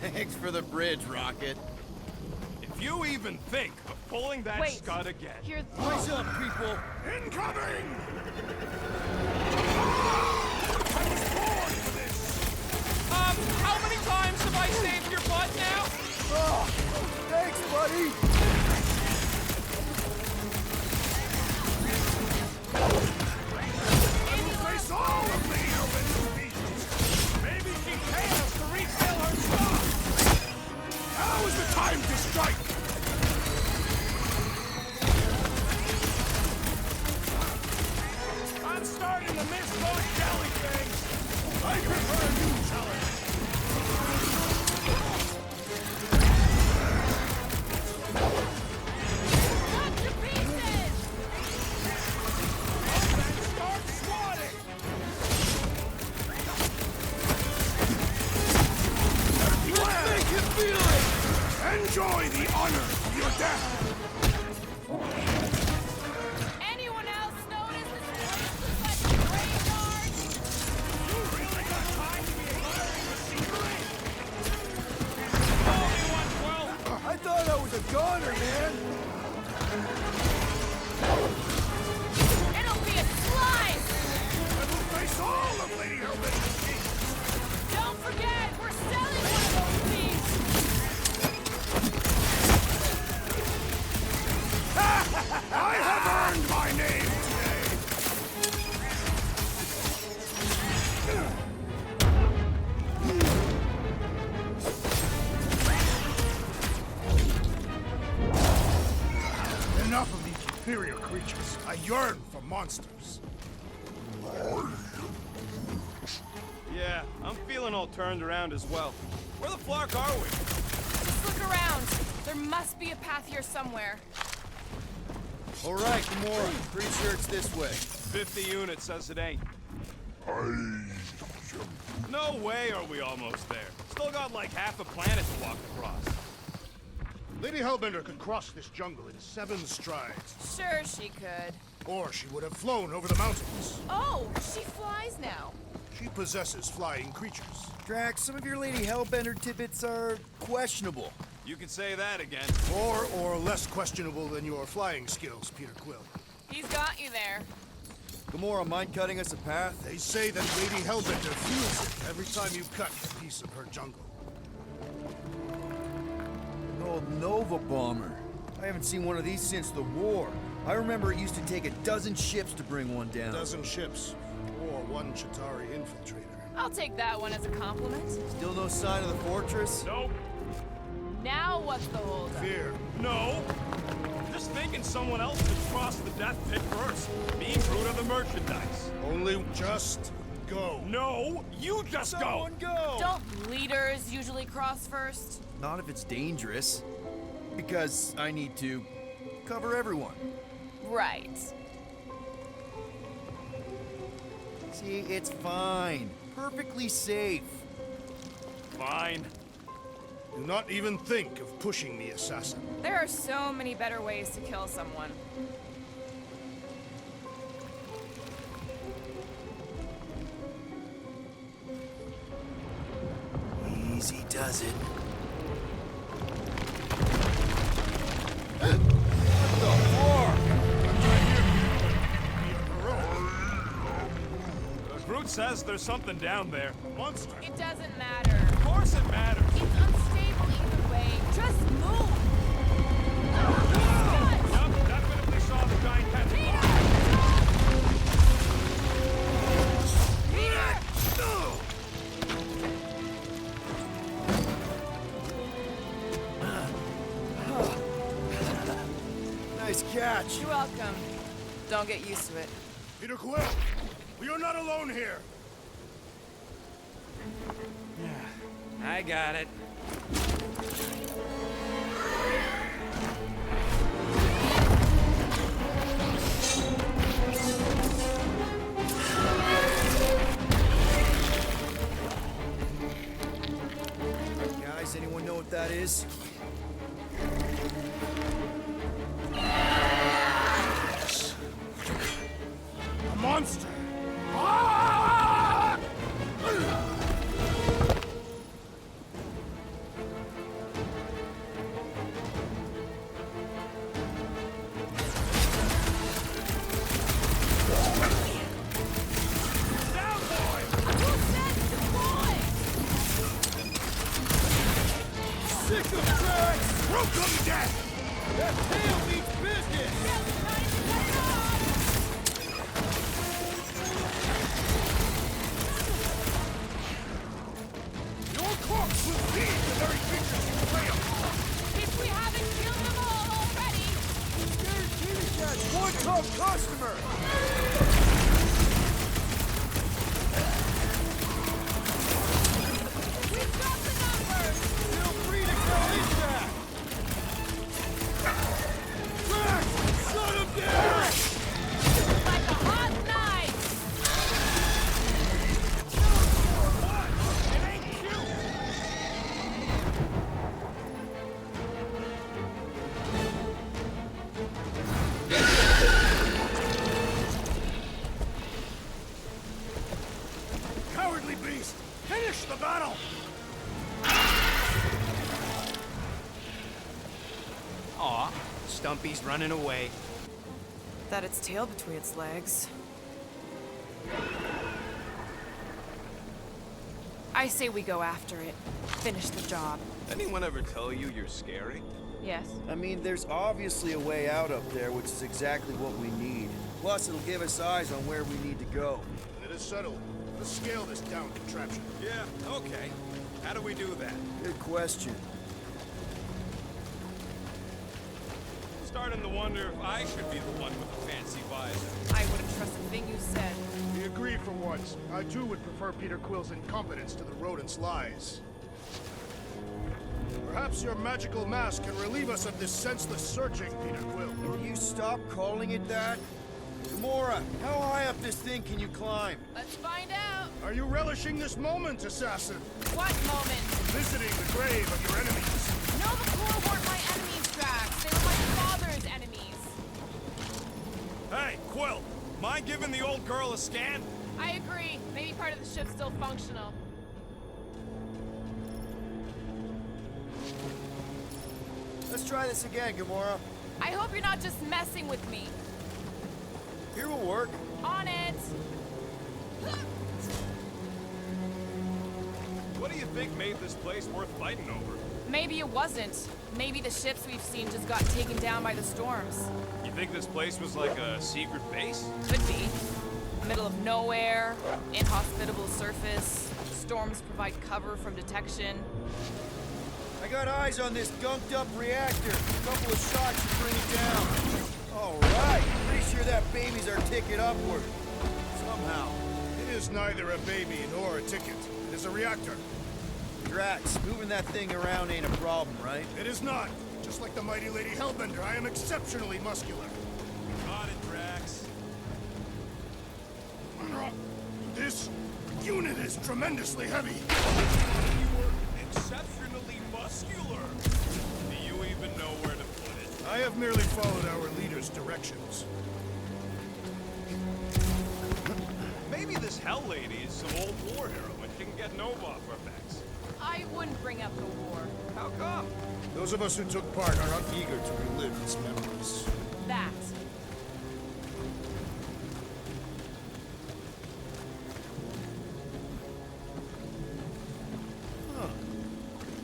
[SPEAKER 3] Thanks for the bridge, Rocket.
[SPEAKER 6] If you even think of pulling that
[SPEAKER 8] Wait.
[SPEAKER 6] scud again...
[SPEAKER 8] Here.
[SPEAKER 5] Rise up, people.
[SPEAKER 6] Incoming! I was born for this!
[SPEAKER 7] How many times have I saved your butt now?
[SPEAKER 3] Oh, thanks, buddy.
[SPEAKER 6] I will face all of the human beasts! Maybe she fails to refill her stock! Now is the time to strike! I'm starting to miss those jelly things! I prefer a new challenge!
[SPEAKER 8] Cut to pieces!
[SPEAKER 6] Start swatting!
[SPEAKER 3] Make him feel it.
[SPEAKER 6] Enjoy the honor of your death!
[SPEAKER 8] Anyone else notice this place looks like a graveyard?
[SPEAKER 6] You really got time to be ignoring the scenery?
[SPEAKER 3] I thought I was a goner, man.
[SPEAKER 8] It'll be a slice!
[SPEAKER 6] I will face all of Lady Hellbender's schemes!
[SPEAKER 8] Don't forget, we're selling one of those things!
[SPEAKER 6] I have earned my name today!
[SPEAKER 5] Enough of these inferior creatures. I yearn for monsters.
[SPEAKER 6] Yeah, I'm feeling all turned around as well. Where the flark are we?
[SPEAKER 8] Just look around. There must be a path here somewhere.
[SPEAKER 3] All right, Gamora. Pretty sure it's this way.
[SPEAKER 6] 50 units says it ain't. No way are we almost there. Still got like half a planet to walk across.
[SPEAKER 5] Lady Hellbender could cross this jungle in 7 strides.
[SPEAKER 8] Sure she could.
[SPEAKER 5] Or she would have flown over the mountains.
[SPEAKER 8] Oh, she flies now.
[SPEAKER 5] She possesses flying creatures.
[SPEAKER 3] Drax, some of your Lady Hellbender tidbits are questionable.
[SPEAKER 6] You could say that again.
[SPEAKER 5] Or less questionable than your flying skills, Peter Quill.
[SPEAKER 8] He's got you there.
[SPEAKER 3] Gamora, mind cutting us a path?
[SPEAKER 5] They say that Lady Hellbender feels it every time you cut a piece of her jungle.
[SPEAKER 3] An old Nova bomber. I haven't seen one of these since the war. I remember it used to take a dozen ships to bring one down.
[SPEAKER 5] A dozen ships, or 1 Chitauri infiltrator.
[SPEAKER 8] I'll take that one as a compliment.
[SPEAKER 3] Still no sign of the fortress?
[SPEAKER 6] Nope.
[SPEAKER 8] Now what's the holdup?
[SPEAKER 5] Fear.
[SPEAKER 6] No. Just thinking someone else could cross the death pit first. Me and Groot are the merchandise.
[SPEAKER 5] Only just
[SPEAKER 6] go. No, you just
[SPEAKER 3] Someone go!
[SPEAKER 4] Don't leaders usually cross first?
[SPEAKER 3] Not if it's dangerous. Because I need to cover everyone.
[SPEAKER 4] Right.
[SPEAKER 3] See, it's fine. Perfectly safe.
[SPEAKER 6] Fine. Do not even think of pushing me, assassin.
[SPEAKER 4] There are so many better ways to kill someone.
[SPEAKER 3] Easy does it.
[SPEAKER 6] Groot says there's something down there. A monster.
[SPEAKER 4] It doesn't matter.
[SPEAKER 6] Of course it matters.
[SPEAKER 4] It's unstable either way. Just move!
[SPEAKER 6] Yup, definitely saw the giant catch.
[SPEAKER 3] Nice catch.
[SPEAKER 4] You're welcome. Don't get used to it.
[SPEAKER 6] Peter Quill, we are not alone here.
[SPEAKER 2] I got it.
[SPEAKER 3] Guys, anyone know what that is?
[SPEAKER 6] A monster. Ah! Down, boy!
[SPEAKER 4] Who said deploy?
[SPEAKER 3] Sick of tracks!
[SPEAKER 6] Rope on death!
[SPEAKER 3] That tail means business!
[SPEAKER 6] Your corpse will feed the very creatures you prey upon!
[SPEAKER 4] If we haven't killed them all already!
[SPEAKER 3] Scared kitty cats, one tough customer!
[SPEAKER 4] We've got the numbers!
[SPEAKER 3] Feel free to kill his back! Track! Shut him down!
[SPEAKER 4] Like a hot knife!
[SPEAKER 6] It ain't cute! Cowardly beast! Finish the battle!
[SPEAKER 2] Aw, Stumpy's running away.
[SPEAKER 4] That its tail between its legs. I say we go after it. Finish the job.
[SPEAKER 9] Anyone ever tell you you're scary?
[SPEAKER 4] Yes.
[SPEAKER 3] I mean, there's obviously a way out up there, which is exactly what we need. Plus, it'll give us eyes on where we need to go.
[SPEAKER 6] It is settled. Let's scale this down contraption.
[SPEAKER 9] Yeah, okay. How do we do that?
[SPEAKER 3] Good question.
[SPEAKER 9] Starting to wonder if I should be the one with the fancy visor.
[SPEAKER 4] I wouldn't trust a thing you said.
[SPEAKER 6] We agree for once. I too would prefer Peter Quill's incompetence to the rodent's lies. Perhaps your magical mask can relieve us of this senseless searching, Peter Quill.
[SPEAKER 3] Will you stop calling it that? Gamora, how high up this thing can you climb?
[SPEAKER 4] Let's find out.
[SPEAKER 6] Are you relishing this moment, assassin?
[SPEAKER 4] What moment?
[SPEAKER 6] Visiting the grave of your enemies.
[SPEAKER 4] No, the Corps weren't my enemies, Drax. They were my father's enemies.
[SPEAKER 9] Hey, Quill! Mind giving the old girl a scan?
[SPEAKER 8] I agree. Maybe part of the ship's still functional.
[SPEAKER 3] Let's try this again, Gamora.
[SPEAKER 4] I hope you're not just messing with me.
[SPEAKER 3] Here will work.
[SPEAKER 4] On it.
[SPEAKER 9] What do you think made this place worth fighting over?
[SPEAKER 4] Maybe it wasn't. Maybe the ships we've seen just got taken down by the storms.
[SPEAKER 9] You think this place was like a secret base?
[SPEAKER 4] Could be. Middle of nowhere, inhospitable surface, storms provide cover from detection.
[SPEAKER 3] I got eyes on this gunked up reactor. A couple of shots should bring it down. All right. Pretty sure that baby's our ticket upward. Somehow.
[SPEAKER 6] It is neither a baby nor a ticket. It is a reactor.
[SPEAKER 3] Drax, moving that thing around ain't a problem, right?
[SPEAKER 6] It is not. Just like the mighty Lady Hellbender, I am exceptionally muscular.
[SPEAKER 9] Got it, Drax.
[SPEAKER 6] This unit is tremendously heavy.
[SPEAKER 9] You were exceptionally muscular. Do you even know where to put it?
[SPEAKER 6] I have merely followed our leader's directions.
[SPEAKER 9] Maybe this Hell Lady is some old war heroine. She can get Nova off our backs.
[SPEAKER 8] I wouldn't bring up the war.
[SPEAKER 9] How come?
[SPEAKER 6] Those of us who took part are not eager to relive its memories.
[SPEAKER 8] That.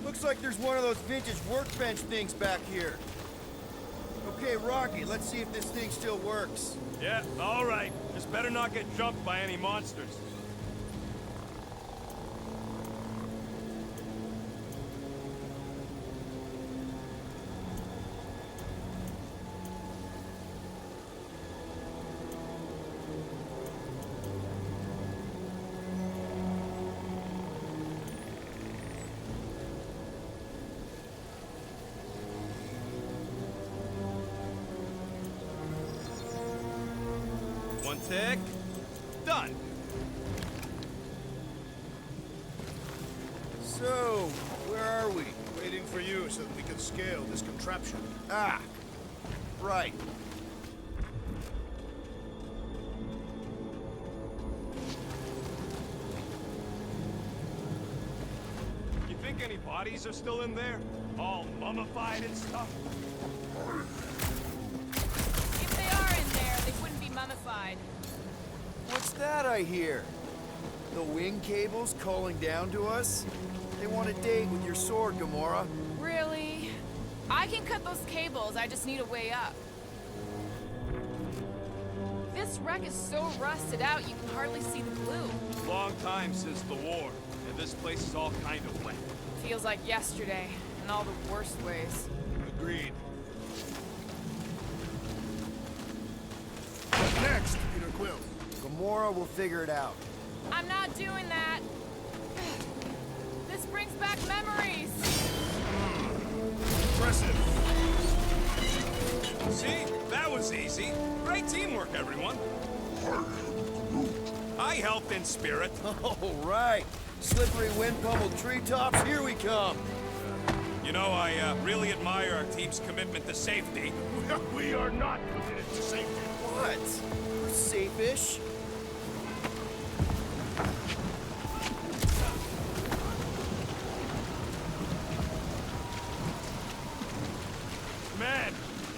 [SPEAKER 3] Looks like there's one of those vintage workbench things back here. Okay, Rocky, let's see if this thing still works.
[SPEAKER 9] Yeah, all right. Just better not get jumped by any monsters. One tick. Done.
[SPEAKER 3] So, where are we?
[SPEAKER 6] Waiting for you so that we can scale this contraption.
[SPEAKER 3] Ah, right.
[SPEAKER 9] You think any bodies are still in there? All mummified and stuff?
[SPEAKER 8] If they are in there, they wouldn't be mummified.
[SPEAKER 3] What's that I hear? The wing cables calling down to us? They want a date with your sword, Gamora.
[SPEAKER 8] Really? I can cut those cables, I just need a way up. This wreck is so rusted out you can hardly see the glue.
[SPEAKER 9] Long time since the war, and this place is all kind of wet.
[SPEAKER 8] Feels like yesterday, in all the worst ways.
[SPEAKER 6] Agreed. What next, Peter Quill?
[SPEAKER 3] Gamora will figure it out.
[SPEAKER 8] I'm not doing that. This brings back memories.
[SPEAKER 6] Impressive.
[SPEAKER 9] See? That was easy. Great teamwork, everyone. I helped in spirit.
[SPEAKER 3] All right. Slippery wind-pummeled treetops, here we come.
[SPEAKER 9] You know, I really admire our team's commitment to safety.
[SPEAKER 6] We are not committed to safety.
[SPEAKER 3] What? We're safe-ish.
[SPEAKER 9] Man,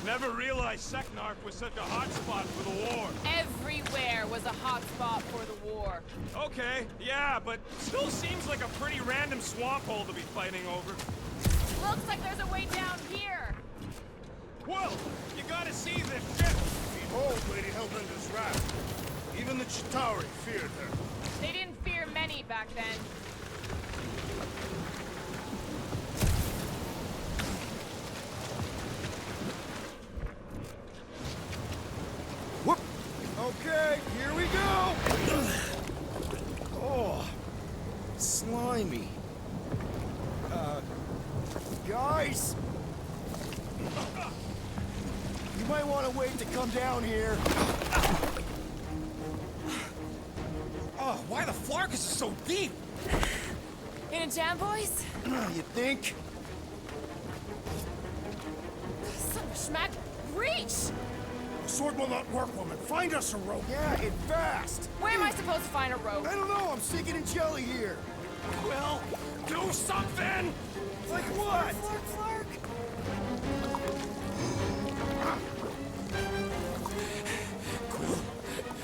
[SPEAKER 9] never realized Seknarf was such a hotspot for the war.
[SPEAKER 8] Everywhere was a hot spot for the war.
[SPEAKER 9] Okay, yeah, but still seems like a pretty random swamp hole to be fighting over.
[SPEAKER 8] Looks like there's a way down here.
[SPEAKER 9] Whoa! You gotta see this ship!
[SPEAKER 6] Behold Lady Hellbender's wrath. Even the Chitauri feared her.
[SPEAKER 8] They didn't fear many back then.
[SPEAKER 3] Whoop! Okay, here we go! Oh, slimy. Guys! You might want to wait to come down here.
[SPEAKER 9] Oh, why the Flarkus is so deep?
[SPEAKER 8] In a jam, boys?
[SPEAKER 3] You think?
[SPEAKER 8] Son of a schmack, reach!
[SPEAKER 6] The sword will not work, woman. Find us a rope.
[SPEAKER 3] Yeah, and fast!
[SPEAKER 8] Where am I supposed to find a rope?
[SPEAKER 3] I don't know, I'm sinking in jelly here.
[SPEAKER 9] Well, do something!
[SPEAKER 3] Like what?
[SPEAKER 8] Flark, Flark.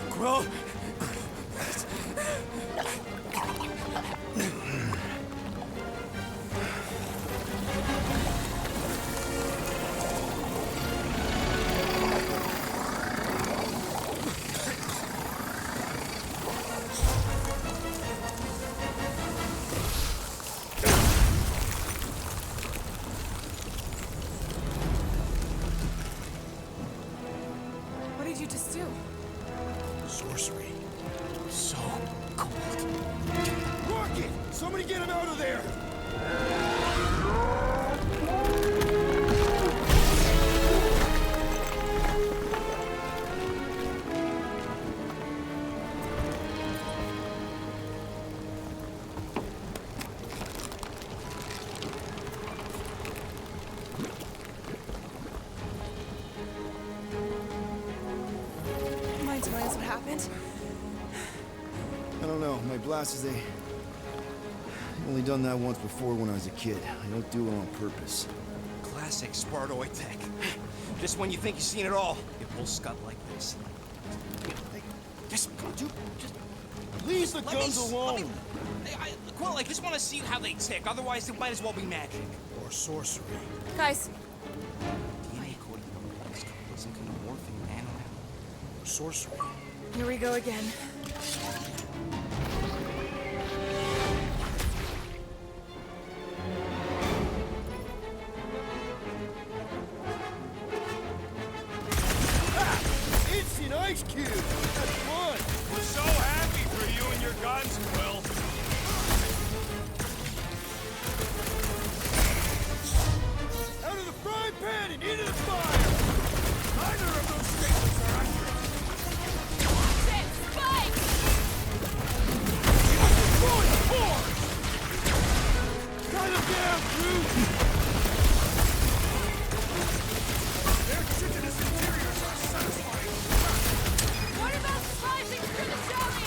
[SPEAKER 9] Quill?
[SPEAKER 8] What did you just do?
[SPEAKER 6] Sorcery. Somebody get him out of there!
[SPEAKER 4] Mind telling us what happened?
[SPEAKER 3] I don't know. My blasters, I've only done that once before when I was a kid. I don't do it on purpose.
[SPEAKER 2] Classic Spartoid tech. Just when you think you've seen it all, it will scud like this. Hey, just
[SPEAKER 6] Leave the
[SPEAKER 2] let
[SPEAKER 6] guns
[SPEAKER 2] me,
[SPEAKER 6] alone!
[SPEAKER 2] Quill, I just want to see how they tick. Otherwise, it might as well be magic.
[SPEAKER 6] Or sorcery.
[SPEAKER 8] Guys,
[SPEAKER 2] DNA coding particles isn't gonna morph in nano.
[SPEAKER 6] Or sorcery.
[SPEAKER 4] Here we go again.
[SPEAKER 6] Instant ice cube! That's fun!
[SPEAKER 9] We're so happy for you and your guns, Quill.
[SPEAKER 6] Out of the frying pan and into the fire! Neither of those statements are accurate.
[SPEAKER 8] shit, Spike!
[SPEAKER 6] Destroy the force! Cut him down, Groot! Their chitinous interiors are satisfying.
[SPEAKER 8] What about slicing through the jelly?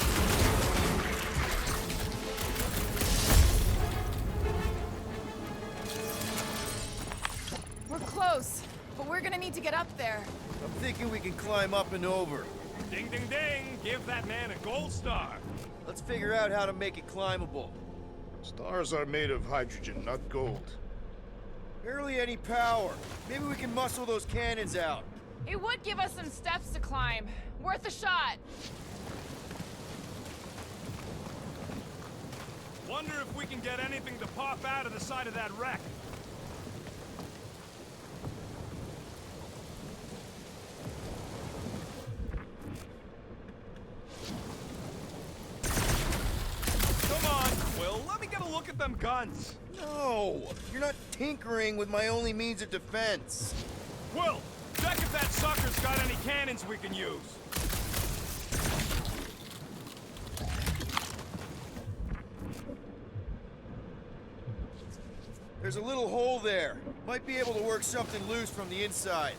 [SPEAKER 8] We're close, but we're gonna need to get up there.
[SPEAKER 6] I'm thinking we can climb up and over.
[SPEAKER 9] Ding, ding, ding. Give that man a gold star.
[SPEAKER 6] Let's figure out how to make it climbable.
[SPEAKER 10] Stars are made of hydrogen, not gold.
[SPEAKER 6] Barely any power. Maybe we can muscle those cannons out.
[SPEAKER 8] It would give us some steps to climb. Worth a shot.
[SPEAKER 9] Wonder if we can get anything to pop out of the side of that wreck. Come on, Quill. Let me get a look at them guns.
[SPEAKER 6] No! You're not tinkering with my only means of defense.
[SPEAKER 9] Quill, check if that sucker's got any cannons we can use.
[SPEAKER 6] There's a little hole there. Might be able to work something loose from the inside.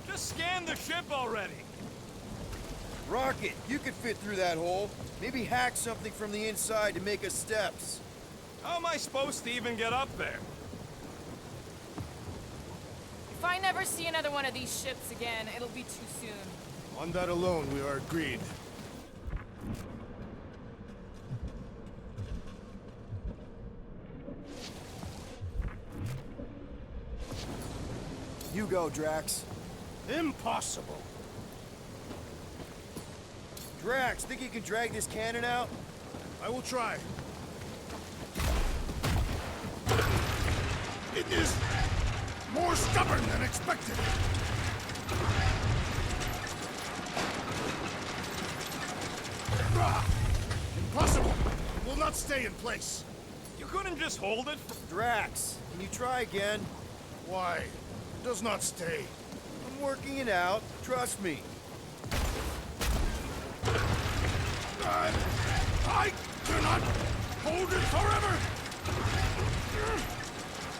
[SPEAKER 9] Just scan the ship already.
[SPEAKER 6] Rocket, you could fit through that hole. Maybe hack something from the inside to make us steps.
[SPEAKER 9] How am I supposed to even get up there?
[SPEAKER 8] If I never see another one of these ships again, it'll be too soon.
[SPEAKER 10] On that alone, we are agreed.
[SPEAKER 3] You go, Drax.
[SPEAKER 10] Impossible!
[SPEAKER 6] Drax, think you can drag this cannon out?
[SPEAKER 10] I will try. It is more stubborn than expected. Ah, impossible! It will not stay in place.
[SPEAKER 9] You couldn't just hold it?
[SPEAKER 6] Drax, can you try again?
[SPEAKER 10] Why? It does not stay.
[SPEAKER 6] I'm working it out. Trust me.
[SPEAKER 10] I cannot hold it forever!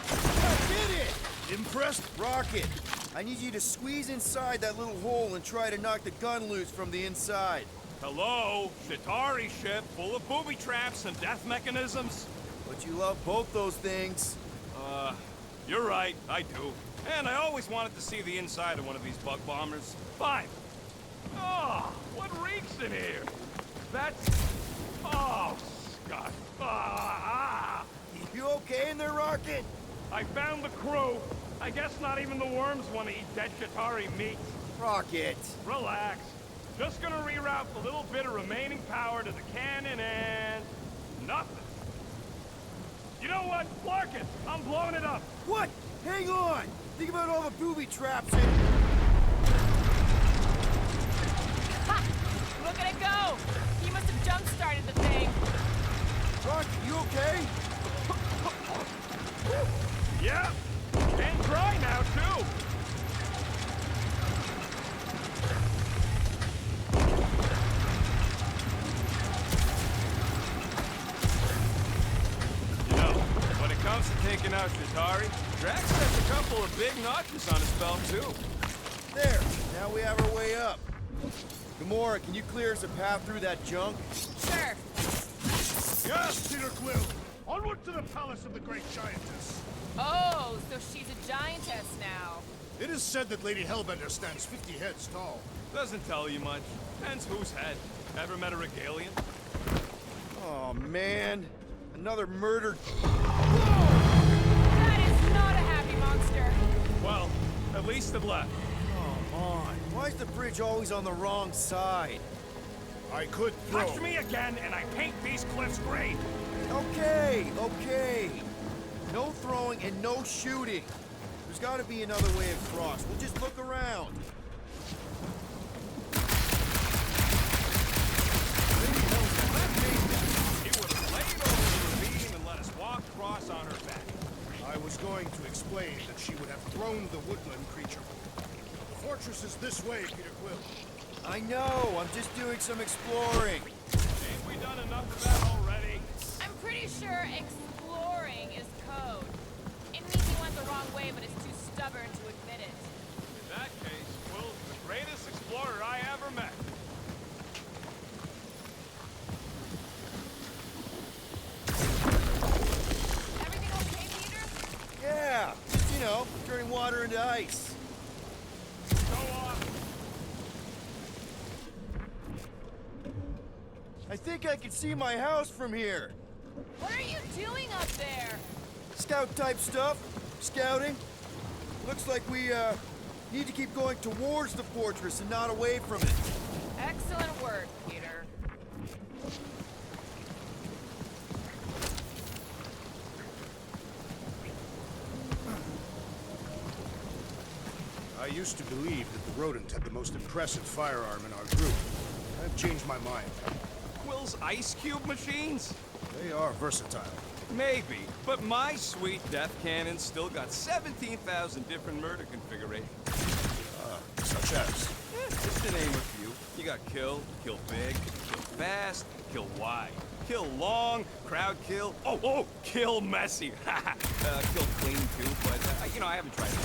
[SPEAKER 6] I did it!
[SPEAKER 10] Impressed?
[SPEAKER 6] Rocket, I need you to squeeze inside that little hole and try to knock the gun loose from the inside.
[SPEAKER 9] Hello? Shatari ship full of booby traps and death mechanisms?
[SPEAKER 6] But you love both those things.
[SPEAKER 9] You're right, I do. And I always wanted to see the inside of one of these bug bombers. Fine. Oh, what reeks in here? That's... Oh, Scott.
[SPEAKER 6] You okay in there, Rocket?
[SPEAKER 9] I found the crew. I guess not even the worms want to eat dead Shatari meat.
[SPEAKER 6] Rocket.
[SPEAKER 9] Relax. Just gonna reroute the little bit of remaining power to the cannon and... nothing. You know what? Clark it! I'm blowing it up!
[SPEAKER 6] What? Hang on! Think about all the booby traps and...
[SPEAKER 8] Ha! Look at it go! He must have jump-started the thing.
[SPEAKER 9] comes to taking out Shatari, Drax has a couple of big notches on his belt, too.
[SPEAKER 3] There, now we have our way up. Gamora, can you clear us a path through that junk?
[SPEAKER 8] Sure.
[SPEAKER 10] Yes, Peter Quill. Onward to the palace of the great giantess.
[SPEAKER 8] Oh, so she's a giantess now.
[SPEAKER 10] It is said that Lady Hellbender stands 50 heads tall.
[SPEAKER 9] Doesn't tell you much. Depends whose head. Ever met a regalian?
[SPEAKER 3] Oh, man. Another murder.
[SPEAKER 8] That is not a happy monster.
[SPEAKER 9] Well, at least it left.
[SPEAKER 3] Come on. Why is the bridge always on the wrong side?
[SPEAKER 10] I could throw.
[SPEAKER 6] Touch me again, and I paint these cliffs green.
[SPEAKER 3] Okay, okay. No throwing and no shooting. There's got to be another way across. We'll just look around.
[SPEAKER 9] He would have laid over the ravine and let us walk across on her back.
[SPEAKER 10] I was going to explain that she would have thrown the woodland creature. The fortress is this way, Peter Quill.
[SPEAKER 3] I know. I'm just doing some exploring.
[SPEAKER 9] Ain't we done enough of that already?
[SPEAKER 8] I'm pretty sure exploring is code. It means he went the wrong way, but is too stubborn to admit it.
[SPEAKER 9] In that case, Will's the greatest explorer I ever met.
[SPEAKER 8] Everything okay, Peter?
[SPEAKER 3] Yeah, just, you know, turning water into ice.
[SPEAKER 9] Go on.
[SPEAKER 3] I think I can see my house from here.
[SPEAKER 8] What are you doing up there?
[SPEAKER 3] Scout-type stuff. Scouting. Looks like we, need to keep going towards the fortress and not away from it.
[SPEAKER 8] Excellent work, Peter.
[SPEAKER 10] I used to believe that the rodent had the most impressive firearm in our group. I've changed my mind.
[SPEAKER 9] Will's ice cube machines?
[SPEAKER 10] They are versatile.
[SPEAKER 9] Maybe, but my sweet death cannon still got 17,000 different murder configurations.
[SPEAKER 10] Such as.
[SPEAKER 9] Just to name a few. You got kill, kill big, kill fast, kill wide, kill long, crowd kill, kill messy. Kill clean too, but, you know, I haven't tried it.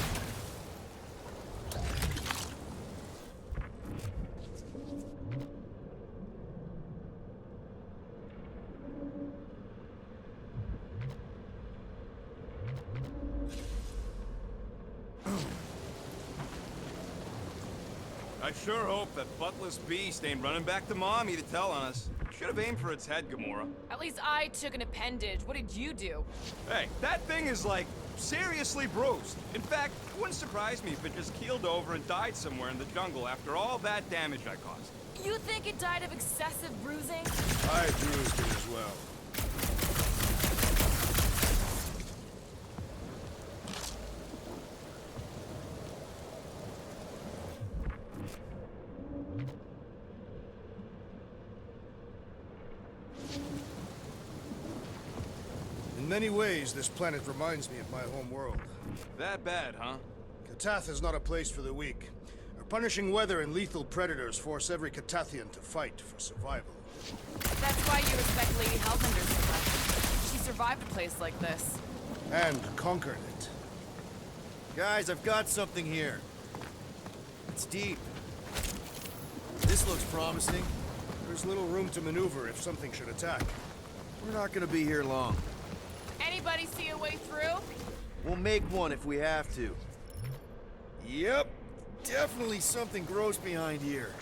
[SPEAKER 9] I sure hope that buttless beast ain't running back to Mommy to tell on us. Should have aimed for its head, Gamora.
[SPEAKER 8] At least I took an appendage. What did you do?
[SPEAKER 9] Hey, that thing is, like, seriously bruised. In fact, it wouldn't surprise me if it just keeled over and died somewhere in the jungle after all that damage I caused.
[SPEAKER 8] You think it died of excessive bruising?
[SPEAKER 10] I bruised it as well. In many ways, this planet reminds me of my home world.
[SPEAKER 9] That bad, huh?
[SPEAKER 10] Katath is not a place for the weak. Our punishing weather and lethal predators force every Katathian to fight for survival.
[SPEAKER 8] That's why you respect Lady Hellbender so much. She survived a place like this.
[SPEAKER 10] And conquered it.
[SPEAKER 3] Guys, I've got something here. It's deep. This looks promising.
[SPEAKER 10] There's little room to maneuver if something should attack.
[SPEAKER 3] We're not gonna be here long.
[SPEAKER 8] Anybody see a way through?
[SPEAKER 3] We'll make one if we have to. Yep. Definitely something gross behind here.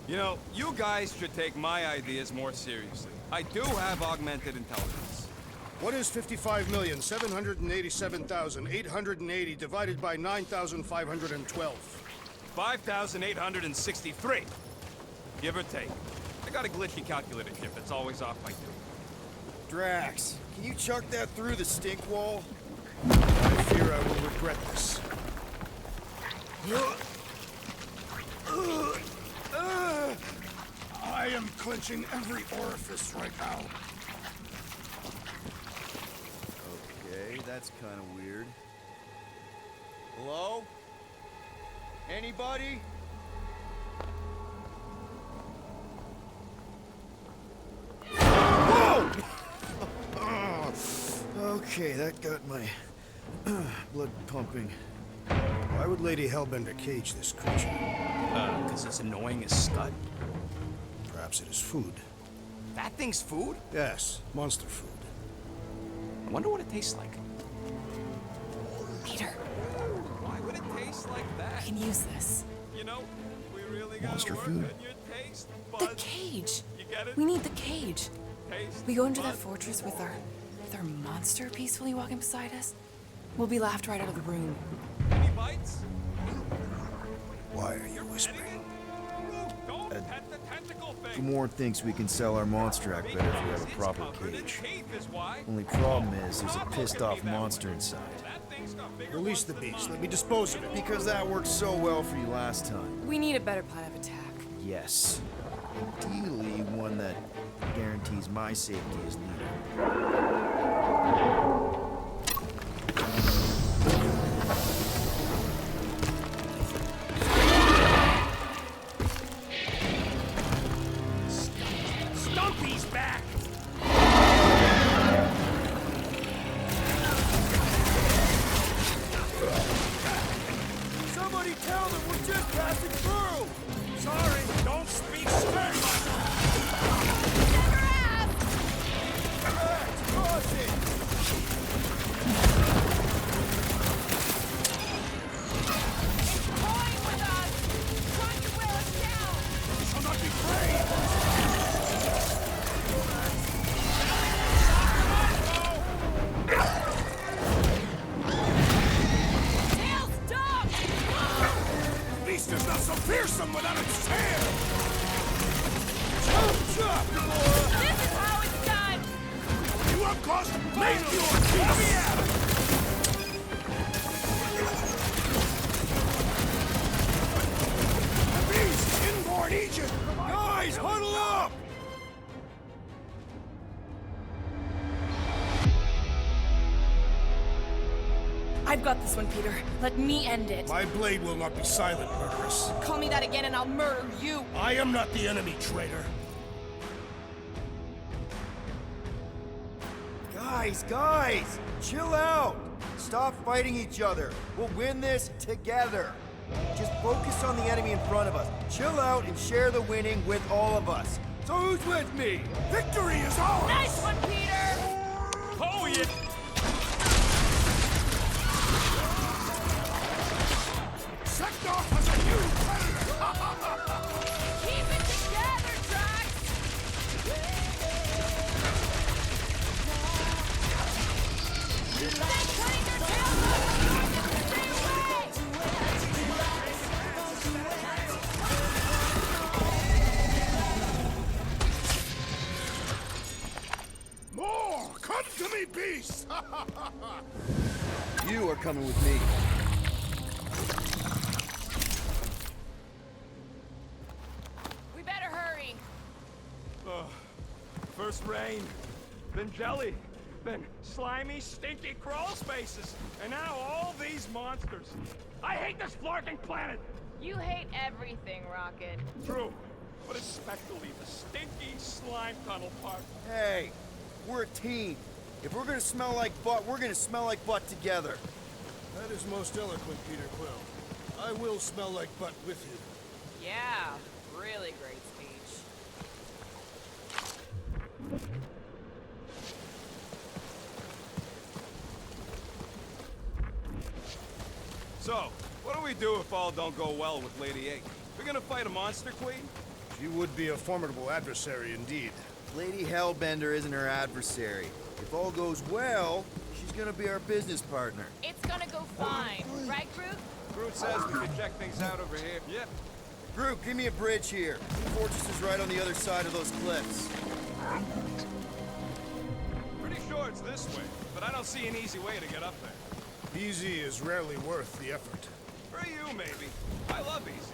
[SPEAKER 9] You know, you guys should take my ideas more seriously. I do have augmented intelligence.
[SPEAKER 10] What is 55,787,880 divided by 9,512?
[SPEAKER 9] 5,863. Give or take. I got a glitchy calculator chip that's always off by 2.
[SPEAKER 3] Drax, can you chuck that through the stink wall?
[SPEAKER 10] I fear I will regret this. I am clenching every orifice right now.
[SPEAKER 3] Okay, that's kind of weird. Hello? Anybody? Whoa! Okay, that got my blood pumping.
[SPEAKER 10] Why would Lady Hellbender cage this creature?
[SPEAKER 2] Because it's annoying as scud.
[SPEAKER 10] Perhaps it is food.
[SPEAKER 2] That thing's food?
[SPEAKER 10] Yes, monster food.
[SPEAKER 2] I wonder what it tastes like.
[SPEAKER 4] Peter,
[SPEAKER 9] Why would it taste like
[SPEAKER 4] I
[SPEAKER 9] that?
[SPEAKER 4] can use this.
[SPEAKER 9] You know, we really gotta
[SPEAKER 3] Monster
[SPEAKER 9] work
[SPEAKER 3] food.
[SPEAKER 9] on your taste
[SPEAKER 4] The
[SPEAKER 9] buds.
[SPEAKER 4] cage.
[SPEAKER 9] You get it?
[SPEAKER 4] We need the cage.
[SPEAKER 9] Taste
[SPEAKER 4] We go into that
[SPEAKER 9] buds.
[SPEAKER 4] fortress with our monster peacefully walking beside us. We'll be laughed right out of the room.
[SPEAKER 9] Any bites?
[SPEAKER 10] Why are you whispering?
[SPEAKER 9] Anything? Don't pet the tentacle thing.
[SPEAKER 3] Gamorn thinks we can sell our monster act better if we have a
[SPEAKER 9] It's
[SPEAKER 3] proper
[SPEAKER 9] covered in
[SPEAKER 3] cage.
[SPEAKER 9] teeth is why.
[SPEAKER 3] Only problem is there's a
[SPEAKER 9] Stop
[SPEAKER 3] pissed
[SPEAKER 9] looking at
[SPEAKER 3] off
[SPEAKER 9] me that
[SPEAKER 3] monster
[SPEAKER 9] way.
[SPEAKER 3] inside.
[SPEAKER 9] That thing's got bigger
[SPEAKER 10] Release the
[SPEAKER 9] ones than
[SPEAKER 10] beast.
[SPEAKER 9] mine.
[SPEAKER 10] Let me dispose of it.
[SPEAKER 3] Because that worked so well for you last time.
[SPEAKER 4] We need a better plan of attack.
[SPEAKER 3] Yes. Ideally, one that guarantees my safety as leader.
[SPEAKER 6] Stumpy's back!
[SPEAKER 10] Somebody tell them we're just passing through!
[SPEAKER 6] Sorry, don't speak Spanish!
[SPEAKER 8] Toying with us! Trying to wear us down!
[SPEAKER 6] Shall not be brave!
[SPEAKER 8] Tail stop!
[SPEAKER 6] Beast is not so fearsome without its tail!
[SPEAKER 8] This is how it's done!
[SPEAKER 6] You have caused make your peace! The beast! Inborn Egypt! Guys, huddle up!
[SPEAKER 4] I've got this one, Peter. Let me end it.
[SPEAKER 10] My blade will not be silent, murderess.
[SPEAKER 4] Call me that again and I'll murder you.
[SPEAKER 10] I am not the enemy, traitor.
[SPEAKER 3] Guys, chill out. Stop fighting each other. We'll win this together. Just focus on the enemy in front of us. Chill out and share the winning with all of us. So who's with me?
[SPEAKER 6] Victory is ours!
[SPEAKER 8] Nice one, Peter!
[SPEAKER 9] Oh, yeah.
[SPEAKER 6] Seknarf has a new predator!
[SPEAKER 8] Keep it together, Drax! They're cutting their tails off! Stay away!
[SPEAKER 6] More! Come to me, beast!
[SPEAKER 3] You are coming with me.
[SPEAKER 8] We better hurry.
[SPEAKER 9] First rain, then jelly, then slimy, stinky crawl spaces, and now all these monsters. I hate this flarking planet!
[SPEAKER 8] You hate everything, Rocket.
[SPEAKER 9] True, but especially the stinky slime tunnel part.
[SPEAKER 3] Hey, we're a team. If we're gonna smell like butt, we're gonna smell like butt together.
[SPEAKER 10] That is most eloquent, Peter Quill. I will smell like butt with you.
[SPEAKER 8] Yeah, really great speech.
[SPEAKER 9] So, what do we do if all don't go well with Lady A? We're gonna fight a monster queen?
[SPEAKER 10] She would be a formidable adversary indeed.
[SPEAKER 3] Lady Hellbender isn't her adversary. If all goes well, she's gonna be our business partner.
[SPEAKER 8] It's gonna go fine, right, Groot?
[SPEAKER 9] Groot says we can check things out over here. Yep.
[SPEAKER 3] Groot, give me a bridge here. The fortress is right on the other side of those cliffs.
[SPEAKER 9] Pretty sure it's this way, but I don't see an easy way to get up there.
[SPEAKER 10] Easy is rarely worth the effort.
[SPEAKER 9] For you, maybe. I love easy.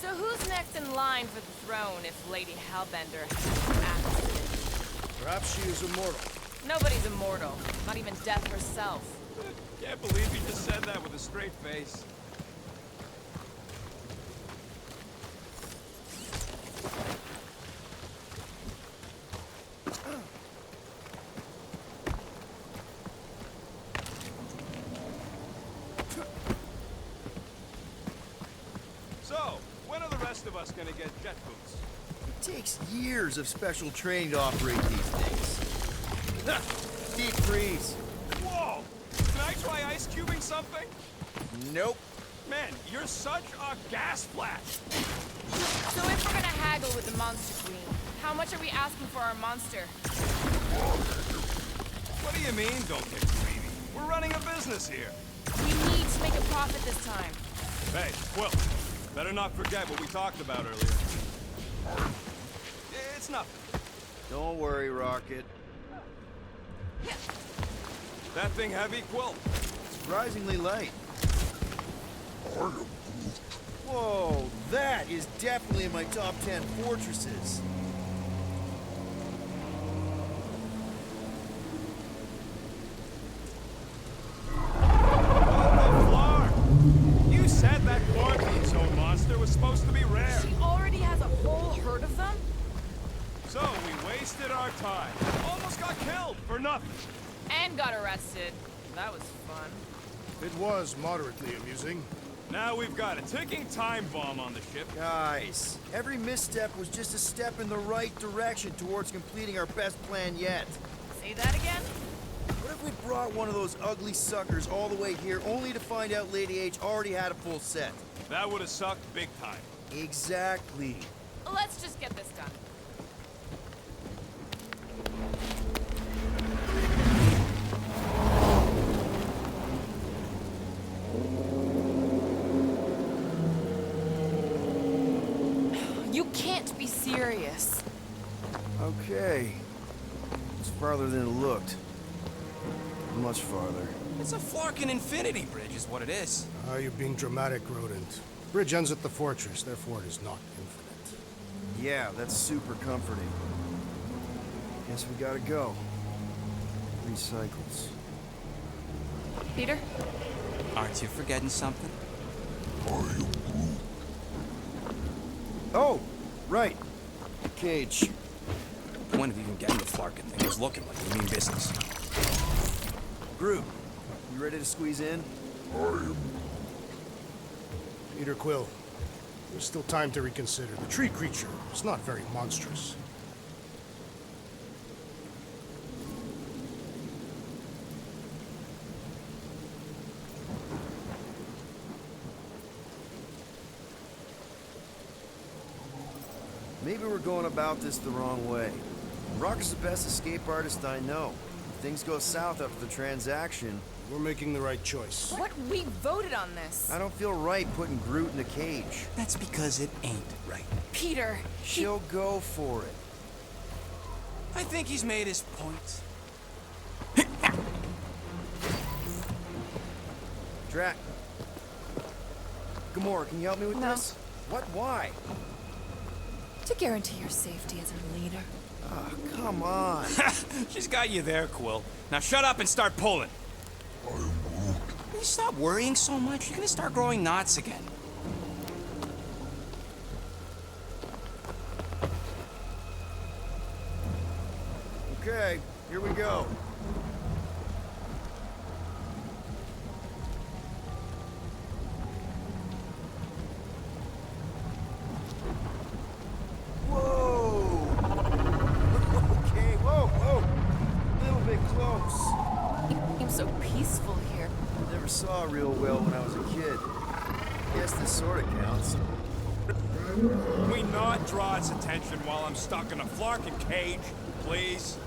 [SPEAKER 8] So who's next in line for the throne if Lady Hellbender has an accident?
[SPEAKER 10] Perhaps she is immortal.
[SPEAKER 8] Nobody's immortal, not even death herself.
[SPEAKER 9] Can't believe he just said that with a straight face. So, when are the rest of us gonna get jet boots?
[SPEAKER 3] It takes years of special training to operate these things. Deep freeze.
[SPEAKER 9] Whoa! Can I try ice cubing something?
[SPEAKER 3] Nope.
[SPEAKER 9] Man, you're such a gas flash!
[SPEAKER 8] So if we're gonna haggle with the Monster Queen, how much are we asking for our monster?
[SPEAKER 9] What do you mean, don't get greedy? We're running a business here.
[SPEAKER 8] We need to make a profit this time.
[SPEAKER 9] Hey, Quill, better not forget what we talked about earlier. It's nothing.
[SPEAKER 3] Don't worry, Rocket.
[SPEAKER 9] That thing heavy, Quill?
[SPEAKER 3] Surprisingly light. Whoa, that is definitely in my top 10 fortresses.
[SPEAKER 9] You said that quarantine zone monster was supposed to be rare.
[SPEAKER 8] She already has a whole herd of them?
[SPEAKER 9] So we wasted our time. Almost got killed for nothing.
[SPEAKER 8] And got arrested. That was fun.
[SPEAKER 10] It was moderately amusing.
[SPEAKER 9] Now we've got a ticking time bomb on the ship.
[SPEAKER 3] Guys, every misstep was just a step in the right direction towards completing our best plan yet.
[SPEAKER 8] Say that again?
[SPEAKER 3] What if we brought one of those ugly suckers all the way here only to find out Lady H already had a full set?
[SPEAKER 9] That would have sucked big time.
[SPEAKER 3] Exactly.
[SPEAKER 8] Let's just get this done. You can't be serious.
[SPEAKER 3] Okay. It's farther than it looked. Much farther.
[SPEAKER 2] It's a Flarkin infinity bridge is what it is.
[SPEAKER 10] You're being dramatic, Rodent. Bridge ends at the fortress, therefore it is not infinite.
[SPEAKER 3] Yeah, that's super comforting. Guess we gotta go. 3 cycles.
[SPEAKER 8] Peter?
[SPEAKER 2] Aren't you forgetting something?
[SPEAKER 3] Oh, right. Cage.
[SPEAKER 2] The point of even getting the Flarkin thing was looking like we mean business.
[SPEAKER 3] Groot, you ready to squeeze in?
[SPEAKER 10] Peter Quill, there's still time to reconsider. The tree creature is not very monstrous.
[SPEAKER 3] Maybe we're going about this the wrong way. Rocker's the best escape artist I know. If things go south after the transaction,
[SPEAKER 10] We're making the right choice.
[SPEAKER 8] What? We voted on this.
[SPEAKER 3] I don't feel right putting Groot in a cage.
[SPEAKER 2] That's because it ain't right.
[SPEAKER 8] Peter,
[SPEAKER 3] She'll go for it.
[SPEAKER 2] I think he's made his point.
[SPEAKER 3] Drac. Gamora, can you help me with
[SPEAKER 8] No.
[SPEAKER 3] this? What? Why?
[SPEAKER 8] to guarantee your safety as our leader.
[SPEAKER 3] Oh, come on.
[SPEAKER 2] She's got you there, Quill. Now shut up and start pulling. Will you stop worrying so much? You're gonna start growing knots again.
[SPEAKER 3] Okay, here we go. Whoa! Okay, whoa! A little bit close.
[SPEAKER 8] It seems so peaceful here.
[SPEAKER 3] Never saw real well when I was a kid. Guess this sort of counts.
[SPEAKER 9] Can we not draw its attention while I'm stuck in a flarkin' cage, please?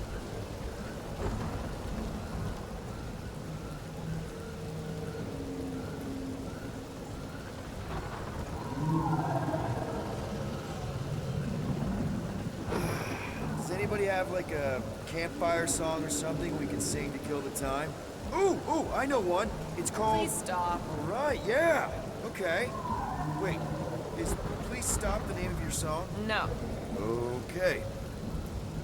[SPEAKER 3] Does anybody have like a campfire song or something we can sing to kill the time? Ooh, I know one. It's called...
[SPEAKER 8] Please stop.
[SPEAKER 3] All right, yeah. Okay. Wait, is Please Stop the name of your song?
[SPEAKER 8] No.
[SPEAKER 3] Okay.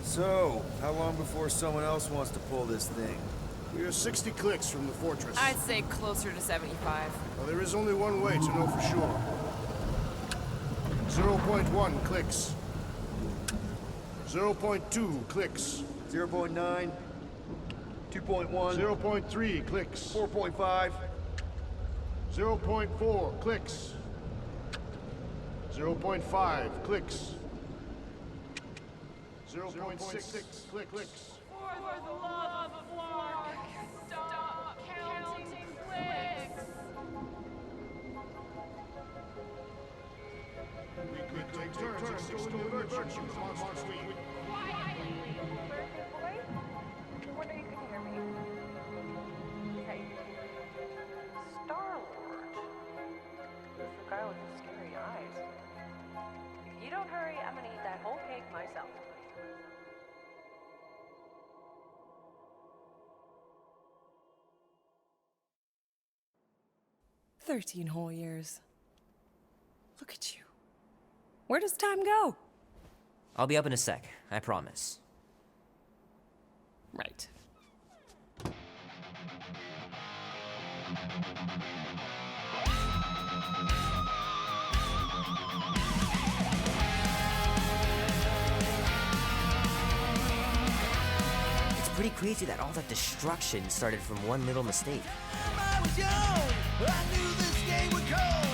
[SPEAKER 3] So, how long before someone else wants to pull this thing?
[SPEAKER 10] We are 60 clicks from the fortress.
[SPEAKER 8] I'd say closer to 75.
[SPEAKER 10] Well, there is only one way to know for sure. 0.1 clicks. 0.2 clicks.
[SPEAKER 3] 0.9, 2.1,
[SPEAKER 10] 0.3 clicks.
[SPEAKER 3] 4.5,
[SPEAKER 10] 0.4 clicks. 0.5 clicks. 0.6 clicks.
[SPEAKER 8] For the love of Mark, stop counting clicks.
[SPEAKER 10] We could take turns extolling the virtues of Monster Week.
[SPEAKER 1] Birthday boy? No wonder you couldn't hear me. Hey. Star-Lord. Who's the guy with the scary eyes? If you don't hurry, I'm gonna eat that whole cake myself.
[SPEAKER 4] 13 whole years. Look at you. Where does time go?
[SPEAKER 11] I'll be up in a sec, I promise.
[SPEAKER 4] Right.
[SPEAKER 11] It's pretty crazy that all that destruction started from one little mistake.
[SPEAKER 6] I was young, I knew this day would come.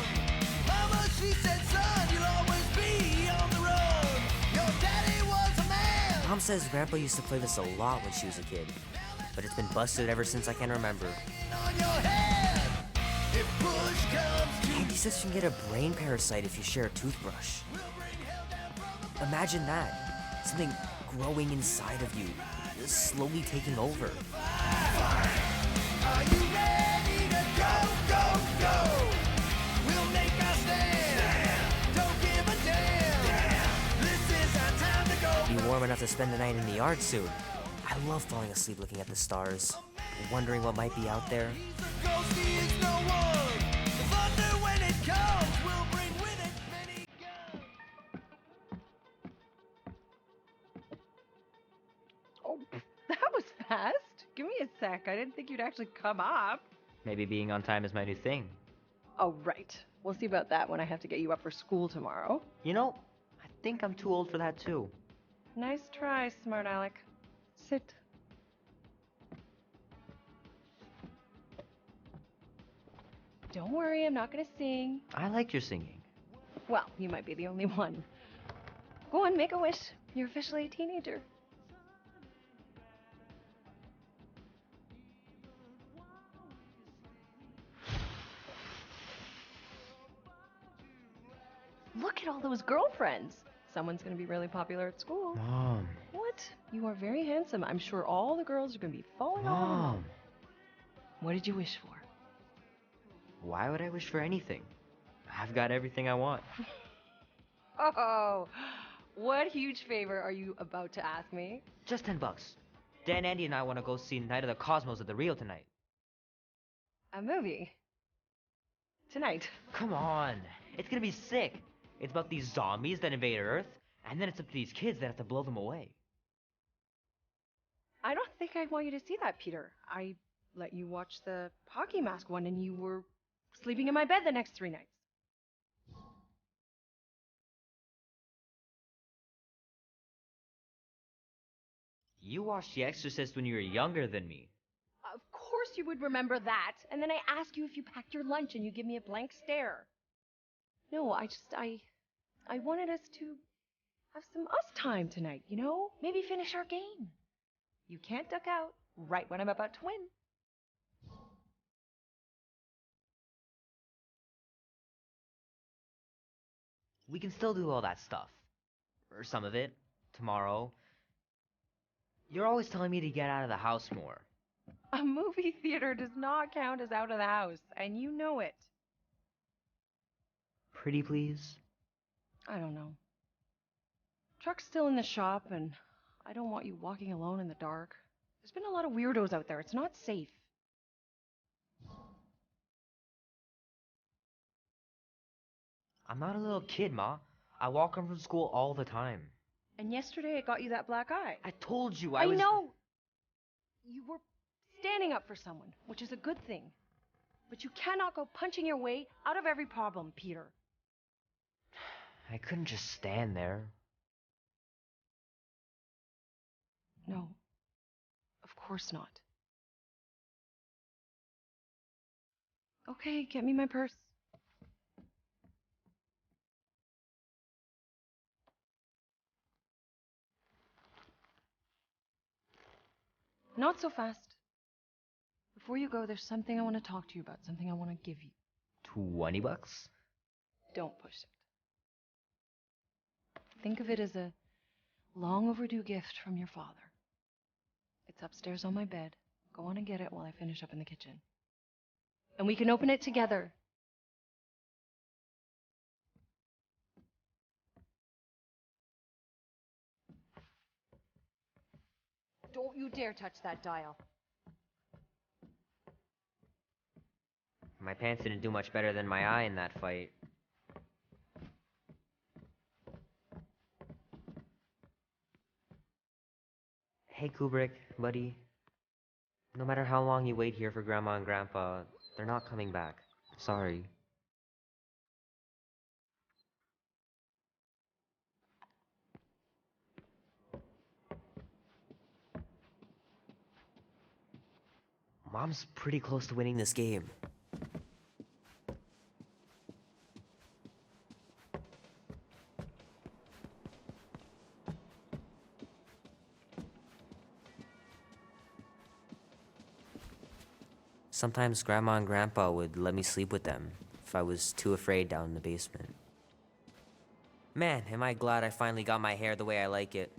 [SPEAKER 6] Mama, she said, son, you'll always be on the road. Your daddy was a man.
[SPEAKER 11] Mom says Grandpa used to play this a lot when she was a kid, but it's been busted ever since I can remember.
[SPEAKER 6] On your head, if push comes to
[SPEAKER 11] Andy says you can get a brain parasite if you share a toothbrush. Imagine that. Something growing inside of you, slowly taking over.
[SPEAKER 6] Are you ready to go, go, go? We'll make our stand. Don't give a damn. This is our time to go.
[SPEAKER 11] Be warm enough to spend the night in the yard soon. I love falling asleep looking at the stars, wondering what might be out there.
[SPEAKER 6] The ghost is no one. The thunder when it comes will bring with it many guns.
[SPEAKER 1] Oh, that was fast. Give me a sec. I didn't think you'd actually come up.
[SPEAKER 11] Maybe being on time is my new thing.
[SPEAKER 1] Oh, right. We'll see about that when I have to get you up for school tomorrow.
[SPEAKER 11] You know, I think I'm too old for that too.
[SPEAKER 1] Nice try, smart Alec. Sit. Don't worry, I'm not gonna sing.
[SPEAKER 11] I like your singing.
[SPEAKER 1] Well, you might be the only one. Go on, make a wish. You're officially a teenager. Look at all those girlfriends. Someone's gonna be really popular at school.
[SPEAKER 11] Mom.
[SPEAKER 1] What? You are very handsome. I'm sure all the girls are gonna be falling all over you.
[SPEAKER 11] Mom.
[SPEAKER 1] What did you wish for?
[SPEAKER 11] Why would I wish for anything? I've got everything I want.
[SPEAKER 1] Oh, what huge favor are you about to ask me?
[SPEAKER 11] Just $10. Dan, Andy, and I want to go see Night of the Cosmos at the Rio tonight.
[SPEAKER 1] A movie? Tonight.
[SPEAKER 11] Come on. It's gonna be sick. It's about these zombies that invade Earth, and then it's up to these kids that have to blow them away.
[SPEAKER 1] I don't think I want you to see that, Peter. I let you watch the hockey mask one and you were sleeping in my bed the next 3 nights.
[SPEAKER 11] You watched The Exorcist when you were younger than me.
[SPEAKER 1] Of course you would remember that. And then I ask you if you packed your lunch and you give me a blank stare. No, I wanted us to have some us time tonight, you know? Maybe finish our game. You can't duck out right when I'm about to win.
[SPEAKER 11] We can still do all that stuff. Or some of it. Tomorrow. You're always telling me to get out of the house more.
[SPEAKER 1] A movie theater does not count as out of the house, and you know it.
[SPEAKER 11] Pretty please?
[SPEAKER 1] I don't know. Truck's still in the shop, and I don't want you walking alone in the dark. There's been a lot of weirdos out there. It's not safe.
[SPEAKER 11] I'm not a little kid, Ma. I walk home from school all the time.
[SPEAKER 1] And yesterday it got you that black eye.
[SPEAKER 11] I told you
[SPEAKER 1] I
[SPEAKER 11] was...
[SPEAKER 1] know! You were standing up for someone, which is a good thing. But you cannot go punching your way out of every problem, Peter.
[SPEAKER 11] I couldn't just stand there.
[SPEAKER 1] No. Of course not. Okay, get me my purse. Not so fast. Before you go, there's something I want to talk to you about, something I want to give you.
[SPEAKER 11] $20?
[SPEAKER 1] Don't push it. Think of it as a long overdue gift from your father. It's upstairs on my bed. Go on and get it while I finish up in the kitchen. And we can open it together. Don't you dare touch that dial.
[SPEAKER 11] My pants didn't do much better than my eye in that fight. Hey Kubrick, buddy. No matter how long you wait here for Grandma and Grandpa, they're not coming back. Sorry. Mom's pretty close to winning this game. Sometimes Grandma and Grandpa would let me sleep with them if I was too afraid down in the basement. Man, am I glad I finally got my hair the way I like it.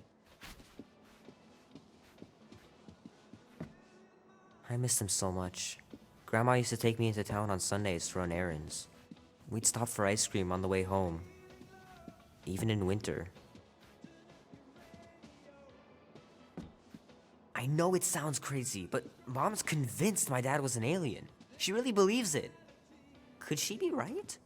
[SPEAKER 11] I miss them so much. Grandma used to take me into town on Sundays to run errands. We'd stop for ice cream on the way home, even in winter. I know it sounds crazy, but Mom's convinced my dad was an alien. She really believes it. Could she be right?